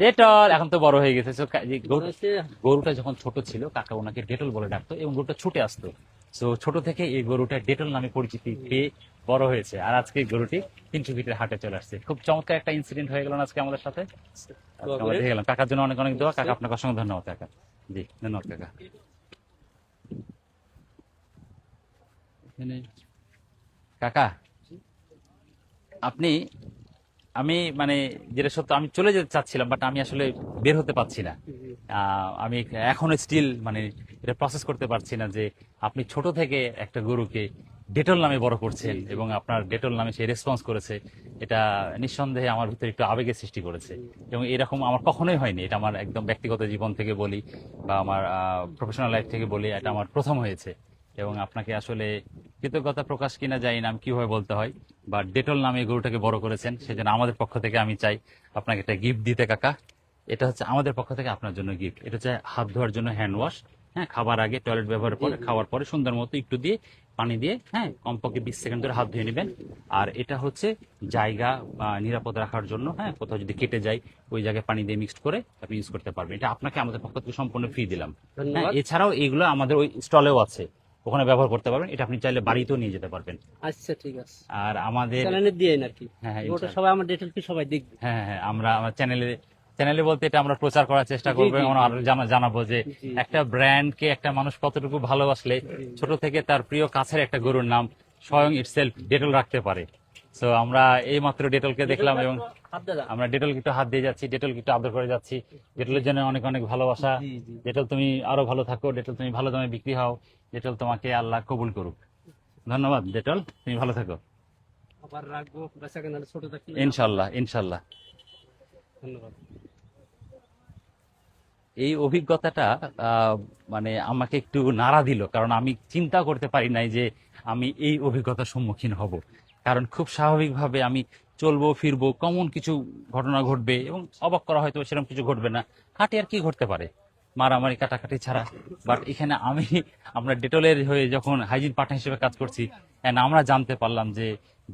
ডেটল। এখন তো বড় হয়ে গেছে। So, গরুটা যখন ছোট ছিল কাকা ওনাকে ডেটল বলে ডাকতো, এবং গরুটা ছুটে আসতো। তো ছোট থেকে এই গরুটা ডেটল নামে পরিচিতি পেয়ে বড় হয়েছে, আর আজকে গরুটি 300 ফিটের হাটে চলে আসছে। খুব চমৎকার একটা ইনসিডেন্ট হয়ে গেল না আজকে আমাদের সাথে। আজকে আমরা দেখে গেলাম। কাকার জন্য অনেক অনেক দোয়া। কাকা আপনাকে অসংখ্য ধন্যবাদ কাকা। জি ধন্যবাদ কাকা। এখানে কাকা আপনি, আমি মানে যেটা সত্য, আমি চলে যেতে চাচ্ছিলাম, বাট আমি আসলে বের হতে পারছি না। আমি এখনো স্টিল মানে এটা প্রসেস করতে পারছি না যে আপনি ছোট থেকে একটা গরুকে ডেটল নামে বড় করছেন, এবং আপনার ডেটল নামে সে রেসপন্স করেছে। এটা নিঃসন্দেহে আমার ভিতরে একটু আবেগের সৃষ্টি করেছে, এবং এরকম আমার কখনোই হয়নি। এটা আমার একদম ব্যক্তিগত জীবন থেকে বলি, বা আমার প্রফেশনাল লাইফ থেকে বলি, এটা আমার প্রথম হয়েছে। এবং আপনাকে আসলে কৃতজ্ঞতা প্রকাশ কিনা জানি না আমি কিভাবে বলতে হয়, বা ডেটল নামে গরুটাকে বড় করেছেন, সেজন্য আমাদের পক্ষ থেকে আমি চাই আপনাকে একটা গিফট দিতে কাকা। এটা হচ্ছে আমাদের পক্ষ থেকে আপনার জন্য গিফট। এটা হচ্ছে হাত ধোয়ার জন্য হ্যান্ড ওয়াশ। হ্যাঁ, খাবার আগে, টয়লেট ব্যবহারের পরে, খাওয়ার পরে সুন্দর মতো একটু দিয়ে পানি দিয়ে, হ্যাঁ, কমপক্ষে 20 সেকেন্ড ধরে হাত ধুয়ে নেবেন। আর এটা হচ্ছে জায়গা নিরাপদ রাখার জন্য, হ্যাঁ, কোথাও যদি কেটে যায় ওই জায়গায় পানি দিয়ে মিক্সড করে আপনি ইউজ করতে পারবেন। এটা আপনাকে আমাদের পক্ষ থেকে সম্পূর্ণ ফ্রি দিলাম। হ্যাঁ, এছাড়াও এইগুলো আমাদের ওই স্টলেও আছে, ওখানে ব্যবহার করতে পারবেন। এটা আপনি চাইলে বাড়িতেও নিয়ে যেতে পারবেন। আচ্ছা ঠিক আছে, আর আমাদের চ্যানেলে দিয়ে নাকি হ্যাঁ হ্যাঁ, ওটা সবাই আমার ডিটেল কি সবাই দেখবে। হ্যাঁ হ্যাঁ, আমরা আমার চ্যানেলে বলতে এটা আমরা প্রচার করার চেষ্টা করবো, এবং আরো জানাবো যে একটা ব্র্যান্ডকে একটা মানুষ কতটুকু ভালোবাসলে ছোট থেকে তার প্রিয় কাছের একটা গরুর নাম স্বয়ং ইটসেলফ ডেটল রাখতে পারে। সো আমরা এই মাত্র ডেটলকে দেখলাম, এবং হাত দাদা আমরা ডেটলকে একটু হাত দিয়ে যাচ্ছি, ডেটলকে একটু আদর করে যাচ্ছি। ডেটলের জন্য অনেক অনেক ভালোবাসা। ডেটল তুমি আরো ভালো থাকো, ডেটল তুমি ভালো দামে বিক্রি হও, ডেটল তোমাকে আল্লাহ কবুল করুক। ধন্যবাদ ডেটল, তুমি ভালো থাকো। আবার রাখবো বেচা কেনার ছোট থাকি। ইনশাল্লাহ ইনশাল্লাহ। ধন্যবাদ। এই অভিজ্ঞতাটা মানে আমাকে একটু নাড়া দিল, কারণ আমি চিন্তা করতে পারি নাই যে আমি এই অভিজ্ঞতার সম্মুখীন হব। কারণ খুব স্বাভাবিকভাবে আমি চলবো ফিরবো, কমন কিছু ঘটনা ঘটবে, এবং অবাক করা হয়তো সেরকম কিছু ঘটবে না। হাটে আর কি ঘটতে পারে, মারামারি কাটাকাটি ছাড়া। বাট এখানে আমরা ডেটলের হয়ে যখন হাইজিন পার্টনার হিসেবে কাজ করছি, and আমরা জানতে পারলাম যে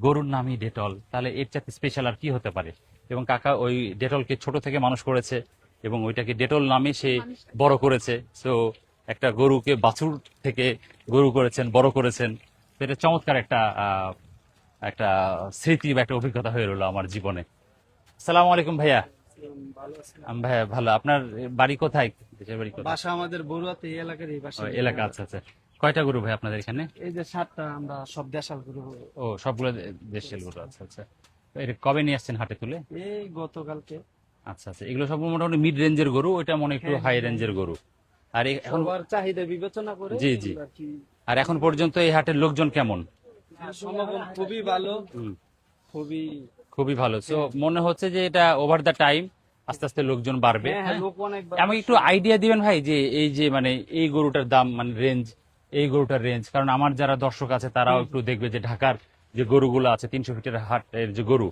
গরুর নামই ডেটল, তাহলে এর চাইতে স্পেশাল আর কি হতে পারে। এবং কাকা ওই ডেটলকে ছোট থেকে মানুষ করেছে, এবং ওইটাকে ডেটল নামে সে বড় করেছে। সো একটা গরুকে বাছুর থেকে গরু করেছেন, বড় করেছেন। তো এটা চমৎকার একটা স্মৃতি বা একটা অভিজ্ঞতা হয়ে রইলো আমার জীবনে। আসসালামু আলাইকুম ভাইয়া। ভাইয়া ভালো। আপনার বাড়ি কোথায়? দেশের বাড়ি কোথায়? বাসা আমাদের বড়ুয়াতে এই এলাকার এই বাসা। ও, এলাকা। আচ্ছা আচ্ছা। কয়টা গরু ভাই আপনাদের এখানে? এই যে 7টা, আমরা সব দেশাল গরু। ও, সবগুলো দেশীয় গরু। আচ্ছা আচ্ছা। তো এটা কবে নিয়ে আসছেন হাটে তুলে? এই গতকালকে। আচ্ছা আচ্ছা। এগুলো সব মোটামুটি মিড রেঞ্জের গরু, ওইটা মনে একটু হাই রেঞ্জের গরু। আর এখন সবার চাহিদা বিবেচনা করে জি জি। আর কি আর এখন পর্যন্ত এই হাটের লোকজন কেমন? সমাগম খুবই ভালো, খুবই খুবই ভালো। সো মনে হচ্ছে যে এটা ওভার দ্য টাইম আস্তে আস্তে লোকজন বাড়বে। হ্যাঁ, লোক অনেক আমি একটু আইডিয়া দিবেন ভাই যে এই যে মানে এই গরুটার দাম, মানে রেঞ্জ, এই গরুটার রেঞ্জ, কারণ আমার যারা দর্শক আছে তারাও একটু দেখবে যে ঢাকার যে গরুগুলো আছে 300 ফিটের হাটের যে গরু,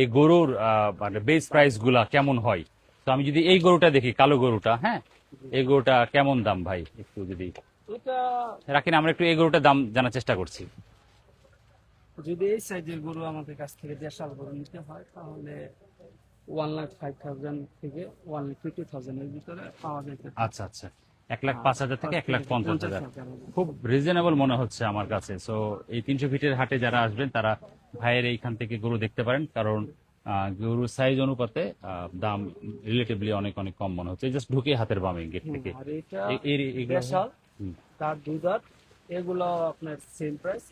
এই গরুর মানে বেস প্রাইস গুলা কেমন হয়। তো আমি যদি এই গরুটা দেখি, কালো গরুটা, হ্যাঁ, এই গরুটা কেমন দাম ভাই একটু যদি এটা রাখেন, আমরা একটু এই গরুটার দাম জানার চেষ্টা করছি। যদি এই সাইজের গরু আমাদের কাছ থেকে দেশাল গরু নিতে হয় তাহলে 1,05,000 থেকে 1,50,000 এর ভিতরে পাওয়া যেতে পারে। আচ্ছা আচ্ছা। 1,05,000 থেকে 1,50,000 খুব রিজনেবল মনে হচ্ছে আমার কাছে। সো এই 300 ফিটের হাটে যারা আসবেন তারা ভাইয়ের এইখান থেকে গরু দেখতে পারেন, কারণ গরুর সাইজ অনুপাতে দাম রিলেটিভলি অনেক অনেক কম মনে হচ্ছে। জাস্ট ঢুকে হাতের বামে গেট থেকে আর এটা এগুলো দেশাল, তার দুই দাঁত, এগুলো আপনার সেম প্রাইস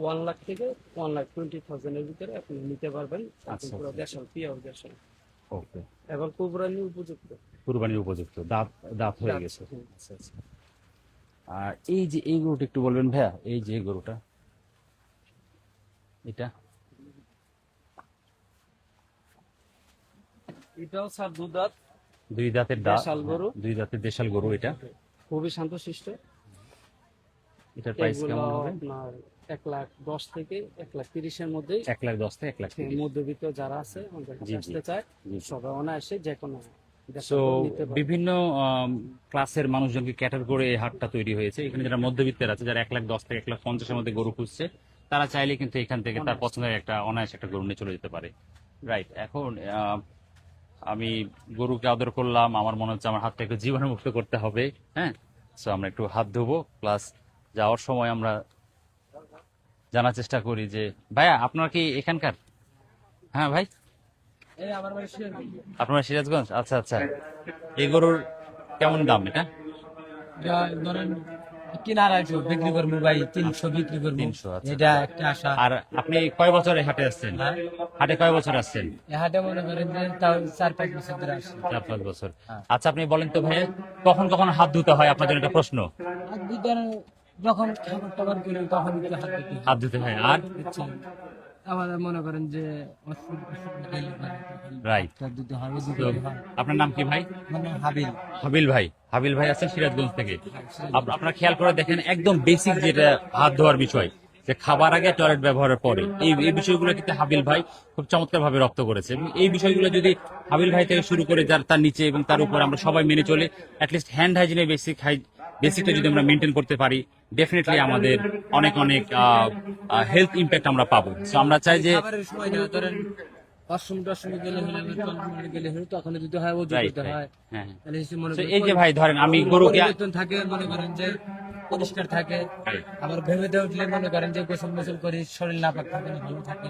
1 লাখ থেকে 1,20,000 এর ভিতরে আপনি নিতে পারবেন। আচ্ছা, পুরো আচ্ছা। দেশাল পিওর দেশাল ওকে, এবং কুরবানি উপযুক্ত। কুরবানির উপযুক্ত, দাঁত দাঁত হয়ে দাঁত, গেছে। হুম। আচ্ছা আচ্ছা। আর এই যে এই গরুটা একটু বলবেন ভাইয়া, এই যে এই গরুটা, এটা এটাও স্যার দুধাত, দুই দাঁতের দাঁত, দেশাল গরু। দুই দাঁতের দেশাল গরু। এটা খুবই শান্তশিষ্ট। এটার প্রাইস এগুলো কেমন হবে? আপনার 1,10,000 থেকে 1,30,000 এর মধ্যে 1,10,000 থেকে 1,30,000। মধ্যবিত্ত যারা আছে আমাদের কাছে জি, জি, আসতে চায়, জি। সবাই অনায়াসে যে কোনো দেশাল সো গরু নিতে পারে। বিভিন্ন ক্লাসের মানুষজনকে ক্যাটার করে এই হাটটা তৈরি হয়েছে। এখানে যারা মধ্যবিত্তের আছে, যারা 1,10,000 থেকে 1,50,000 এর মধ্যে গরু খুঁজছে, তারা চাইলে কিন্তু এখান থেকে তার পছন্দের একটা অনায়াস একটা গরু নিয়ে চলে যেতে পারে। রাইট। এখন আমি গরুকে আদর করলাম, আমার মনে হচ্ছে আমার হাতটা একটু জীবাণুমুক্ত করতে হবে। হ্যাঁ, সো আমরা একটু হাত ধোবো, প্লাস যাওয়ার সময় আমরা জানার চেষ্টা করি যে ভাইয়া আপনার কি এখানকার? হ্যাঁ ভাই, আপনার সিরাজগঞ্জ? আচ্ছা আচ্ছা। এই গরুর কেমন দাম এটা? ধরেন কিনা 250 বিক্রি করবো ভাই, 300 বিক্রি করবো। 300, আচ্ছা। এটা একটা আশা। আর আপনি কয় বছর এই হাটে আসছেন? হাটে কয় বছর আসছেন? এ হাটে মনে করেন যে তাও 4-5 বছর ধরে আসছে। 4-5 বছর। আচ্ছা, আপনি বলেন তো ভাইয়া, কখন কখন হাত ধুতে হয়? আপনার জন্য একটা প্রশ্ন। আর দুধের যখন খাবার টাবার করি তখন একটু হাত দিতে হয়। হাত ধুতে হয়। আর বুঝছেন? আমাদের মনে করেন যে অসুবিধা গেলে পরে তখন রাইট। হাতটা দিতে হয়, ওই দিতে হয়। আপনার নাম কি ভাই? মানে হাবিল। হাবিল ভাই। হাবিল ভাই আছেন সিরাজগঞ্জ থেকে। আপনারা খেয়াল করে দেখেন, একদম বেসিক যেটা হাত ধোয়ার বিষয়, যে খাবার আগে, টয়লেট ব্যবহারের পরে, এই বিষয়গুলো কিন্তু হাবিল ভাই খুব চমৎকার ভাবে রপ্ত করেছে। এবং এই বিষয়গুলো যদি হাবিল ভাই থেকে শুরু করে যার তার নিচে এবং তার উপর আমরা সবাই মেনে চলে, অ্যাটলিস্ট হ্যান্ড হাইজিনের বেসিকটা যদি আমরা মেনটেন করতে পারি, ডেফিনেটলি আমাদের অনেক অনেক হেলথ ইম্প্যাক্ট আমরা পাবো। সো আমরা চাই যে খাবারের সময় না ধরেন অষ্টমী গেলে হলে আবার গেলে হলে তখন দিতে হয়, ওজন রাইট দিতে হয়। হ্যাঁ। তাহলে সে মনে So, করেন এই যে ভাই ধরেন আমি গরুকে পরিবর্তন থাকে, মনে করেন যে পরিষ্কার থাকে। আবার ভেবে দিয়ে উঠলে মনে করেন যে গোসল মোসল করি, শরীর নাপাক থাকে না, ভালো থাকে।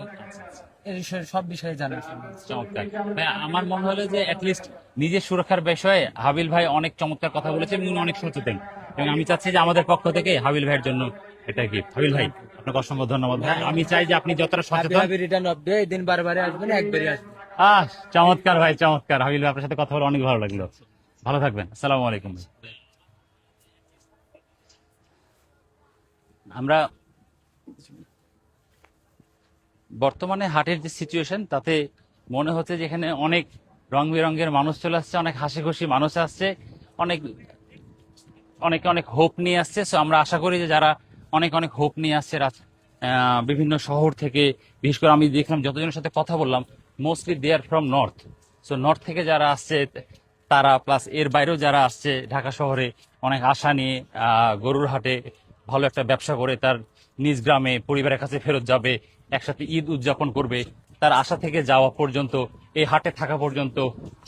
এই সব বিষয়ে জানা আছে। চমৎকার ভাই, আমার মনে হলো যে অ্যাটলিস্ট নিজের সুরক্ষার বিষয়ে হাবিল ভাই অনেক চমৎকার কথা বলেছেন এবং উনি অনেক সচেতন। এবং আমি চাচ্ছি যে আমাদের পক্ষ থেকে হাবিল ভাইয়ের জন্য এটা গিফট। হাবিল ভাই, আপনাকে অসংখ্য ধন্যবাদ ভাই। আমি চাই যে আপনি যতটা সচেতন। রিটার্ন অফ ডে, দিন বারবারে আসবেন, একবারই আসবেন। চমৎকার ভাই, চমৎকার। হাবিল ভাই, আপনার সাথে কথা বলে অনেক ভালো লাগলো। ভালো থাকবেন। আসসালামু আলাইকুম ভাই। আমরা বর্তমানে হাটের যে সিচুয়েশন, তাতে মনে হচ্ছে যে এখানে অনেক রং বেরঙের মানুষ চলে আসছে, অনেক হাসি খুশি মানুষ আসছে, অনেক অনেকে অনেক হোপ নিয়ে আসছে। সো আমরা আশা করি যে যারা অনেক অনেক হোপ নিয়ে আসছে বিভিন্ন শহর থেকে, বিশেষ করে আমি দেখলাম যতজনের সাথে কথা বললাম, mostly they are from north. So north থেকে যারা আসছে তারা, প্লাস এর বাইরেও যারা আসছে ঢাকা শহরে অনেক আশা নিয়ে গরুর হাটে ভালো একটা ব্যবসা করে তার নিজ গ্রামে পরিবারের কাছে ফেরত যাবে, একসাথে ঈদ উদযাপন করবে, তার আশা থেকে যাওয়া পর্যন্ত, এই হাটে থাকা পর্যন্ত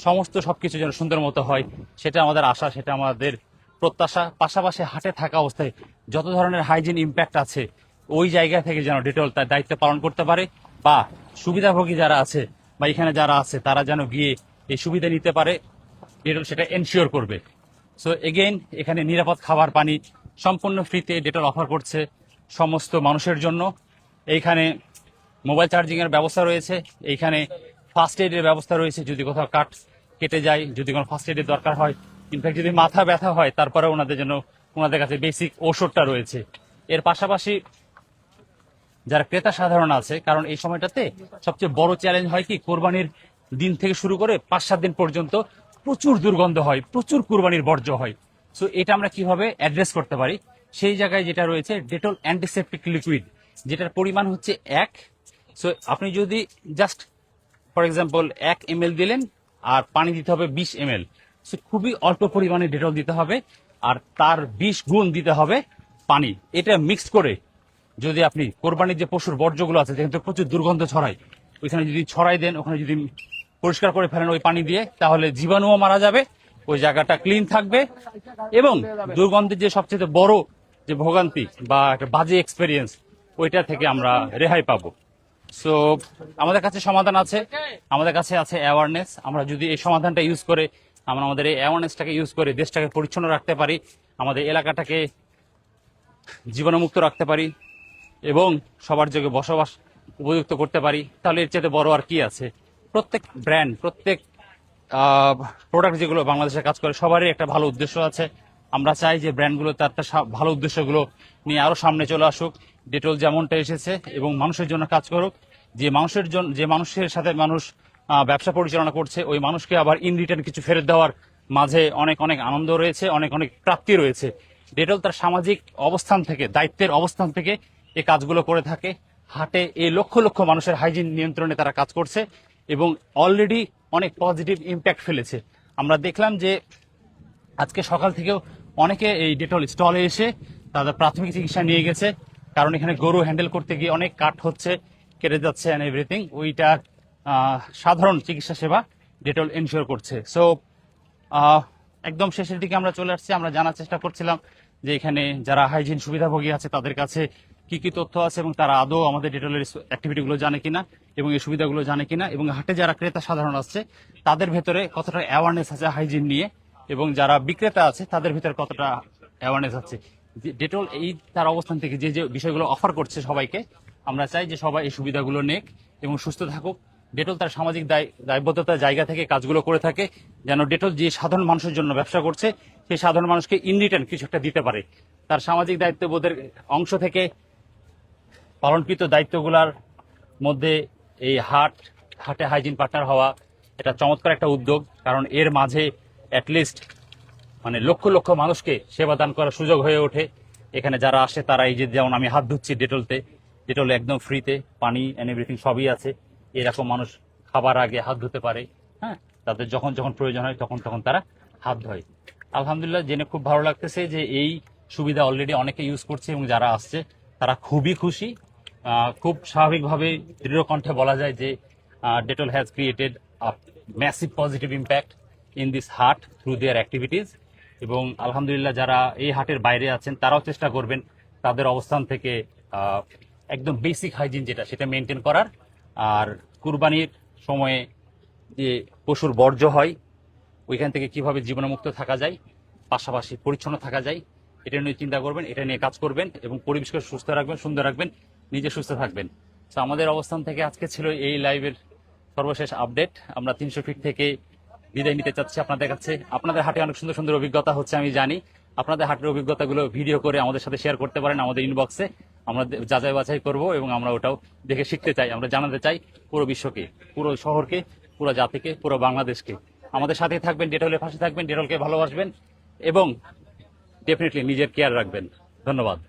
সমস্ত সবকিছু যেন সুন্দর মতো হয়, সেটা আমাদের আশা, সেটা আমাদের প্রত্যাশা। পাশাপাশি হাটে থাকা অবস্থায় যত ধরনের হাইজিন ইম্প্যাক্ট আছে, ওই জায়গা থেকে যেন ডেটল তার দায়িত্ব পালন করতে পারে, বা সুবিধাভোগী যারা আছে বা এখানে যারা আছে তারা যেন গিয়ে এই সুবিধা নিতে পারে, ডেটল সেটা এনশিওর করবে। সো এগেইন, এখানে নিরাপদ খাবার পানি সম্পূর্ণ ফ্রিতে ডেটল অফার করছে সমস্ত মানুষের জন্য। এইখানে মোবাইল চার্জিং এর ব্যবস্থা রয়েছে, এইখানে ফার্স্ট এডের ব্যবস্থা রয়েছে, যদি কোথাও কাট কেটে যায়, যদি কোনো ফার্স্ট এডের দরকার হয়, ইনফ্যাক্ট যদি মাথা ব্যথা হয়, তারপরে ওনাদের কাছে বেসিক ঔষধটা রয়েছে। এর পাশাপাশি যারা ক্রেতা সাধারণ আছে, কারণ এই সময়টাতে সবচেয়ে বড় চ্যালেঞ্জ হয় কি, কোরবানির দিন থেকে শুরু করে 5-7 দিন পর্যন্ত প্রচুর দুর্গন্ধ হয়, প্রচুর কোরবানির বর্জ্য হয়। সো এটা আমরা কিভাবে অ্যাড্রেস করতে পারি, সেই জায়গায় যেটা রয়েছে ডেটল অ্যান্টিসেপটিক লিকুইড, যেটার পরিমাণ হচ্ছে 1। সো আপনি যদি জাস্ট ফর এক্সাম্পল 1 ml দিলেন, আর পানি দিতে হবে 20 ml। সো খুবই অল্প পরিমাণে ডেটল দিতে হবে, আর তার 20 গুণ দিতে হবে পানি। এটা মিক্সড করে যদি আপনি কোরবানির যে পশুর বর্জ্যগুলো আছে, যেখানে প্রচুর দুর্গন্ধ ছড়ায়, ওইখানে যদি ছড়াই দেন, ওখানে যদি পরিষ্কার করে ফেলেন ওই পানি দিয়ে, তাহলে জীবাণুও মারা যাবে, ওই জায়গাটা ক্লিন থাকবে, এবং দুর্গন্ধের যে সবচেয়ে বড় যে ভোগান্তি বা একটা বাজে এক্সপেরিয়েন্স, ওইটা থেকে আমরা রেহাই পাবো। সো আমাদের কাছে সমাধান আছে, আমাদের কাছে আছে অ্যাওয়ারনেস। আমরা যদি এই সমাধানটা ইউজ করে, আমরা আমাদের এই অ্যাওয়ারনেসটাকে ইউজ করে দেশটাকে পরিচ্ছন্ন রাখতে পারি, আমাদের এলাকাটাকে জীবাণুমুক্ত রাখতে পারি, এবং সবার যোগ্য বসবাস উপযুক্ত করতে পারি, তাহলে এর চেয়ে বড় আর কি আছে। প্রত্যেক ব্র্যান্ড, প্রত্যেক প্রোডাক্ট যেগুলো বাংলাদেশে কাজ করে সবারই একটা ভালো উদ্দেশ্য আছে। আমরা চাই যে ব্র্যান্ডগুলো তার ভালো উদ্দেশ্যগুলো নিয়ে আরো সামনে চলে আসুক। ডেটল যেমনটা এসেছে এবং মানুষের জন্য কাজ করুক, যে মানুষের সাথে মানুষ ব্যবসা পরিচালনা করছে ওই মানুষকে আবার ইন রিটার্ন কিছু ফেরত দেওয়ার মাঝে অনেক অনেক আনন্দ রয়েছে, অনেক অনেক প্রাপ্তি রয়েছে। ডেটল তার সামাজিক অবস্থান থেকে, দায়িত্বের অবস্থান থেকে এই কাজগুলো করে থাকে। হাটে এই লক্ষ লক্ষ মানুষের হাইজিন নিয়ন্ত্রণে তারা কাজ করছে এবং অলরেডি অনেক পজিটিভ ইম্প্যাক্ট ফেলেছে। আমরা দেখলাম যে আজকে সকাল থেকেও অনেকে এই ডেটল স্টলে এসে তাদের প্রাথমিক চিকিৎসা নিয়ে গেছে, কারণ এখানে গরু হ্যান্ডেল করতে গিয়ে অনেক কাট হচ্ছে, কেটে যাচ্ছে এন্ড এভরিথিং। ওইটার সাধারণ চিকিৎসা সেবা ডেটল এনশিওর করছে। সো একদম শেষের দিকে আমরা চলে আসছি। আমরা জানার চেষ্টা করছিলাম যে এখানে যারা হাইজিন সুবিধাভোগী আছে তাদের কাছে কি কি তথ্য আছে এবং তারা আদৌ আমাদের ডেটলের অ্যাক্টিভিটিগুলো জানে কিনা এবং এই সুবিধাগুলো জানে কিনা, এবং হাটে যারা ক্রেতা সাধারণ আসছে তাদের ভেতরে কতটা অ্যাওয়ারনেস আছে হাইজিন নিয়ে, এবং যারা বিক্রেতা আছে তাদের ভিতরে কতটা অ্যাওয়ারনেস আছে। ডেটল এই তার অবস্থান থেকে যে যে বিষয়গুলো অফার করছে সবাইকে, আমরা চাই যে সবাই এই সুবিধাগুলো নেক এবং সুস্থ থাকুক। ডেটল তার সামাজিক দায়বদ্ধতার জায়গা থেকে কাজগুলো করে থাকে, যেন ডেটল যে সাধারণ মানুষের জন্য ব্যবসা করছে সেই সাধারণ মানুষকে ইন রিটার্ন কিছু একটা দিতে পারে। তার সামাজিক দায়িত্ববোধের অংশ থেকে পালনকৃত দায়িত্বগুলোর মধ্যে এই হাটে হাইজিন পার্টনার হওয়া এটা চমৎকার একটা উদ্যোগ, কারণ এর মাঝে অ্যাটলিস্ট মানে লক্ষ লক্ষ মানুষকে সেবা দান করার সুযোগ হয়ে ওঠে। এখানে যারা আসে তারা এই যে যেমন আমি হাত ধুচ্ছি ডেটল একদম ফ্রিতে, পানি এন্ড এভরিথিং সবই আছে। এরকম মানুষ খাবার আগে হাত ধুতে পারে, হ্যাঁ, তাদের যখন যখন প্রয়োজন হয় তখন তখন তারা হাত ধোয়। আলহামদুলিল্লাহ, জেনে খুব ভালো লাগতেছে যে এই সুবিধা অলরেডি অনেকে ইউজ করছে এবং যারা আসছে তারা খুবই খুশি। খুব স্বাভাবিকভাবে দৃঢ় কণ্ঠে বলা যায় যে Dettol has created a massive positive impact in this হাট থ্রু দেয়ার অ্যাক্টিভিটিস। এবং আলহামদুলিল্লাহ যারা এই হাটের বাইরে আছেন তারাও চেষ্টা করবেন তাদের অবস্থান থেকে একদম বেসিক হাইজিন যেটা সেটা মেনটেন করার। আর কুরবানির সময়ে যে পশুর বর্জ্য হয় ওইখান থেকে কিভাবে জীবাণুমুক্ত থাকা যায়, পাশাপাশি পরিচ্ছন্ন থাকা যায়, এটা নিয়ে চিন্তা করবেন, এটা নিয়ে কাজ করবেন এবং পরিবেশকে সুস্থ রাখবেন, সুন্দর রাখবেন, নিজে সুস্থ থাকবেন। তো আমাদের অবস্থান থেকে আজকে ছিল এই লাইভের সর্বশেষ আপডেট। আমরা 300 ফিট থেকে বিদায় নিতে চাচ্ছি আপনাদের কাছে। আপনাদের হাটে অনেক সুন্দর সুন্দর অভিজ্ঞতা হচ্ছে আমি জানি। আপনাদের হাটের অভিজ্ঞতাগুলো ভিডিও করে আমাদের সাথে শেয়ার করতে পারেন আমাদের ইনবক্সে। আমরা যাচাই বাছাই করব এবং আমরা ওটাও দেখে শিখতে চাই। আমরা জানাতে চাই পুরো বিশ্বকে, পুরো শহরকে, পুরো জাতিকে, পুরো বাংলাদেশকে। আমাদের সাথে থাকবেন, ডেটলের পাশে থাকবেন, ডেটলকে ভালোবাসবেন এবং ডেফিনেটলি নিজের কেয়ার রাখবেন। ধন্যবাদ।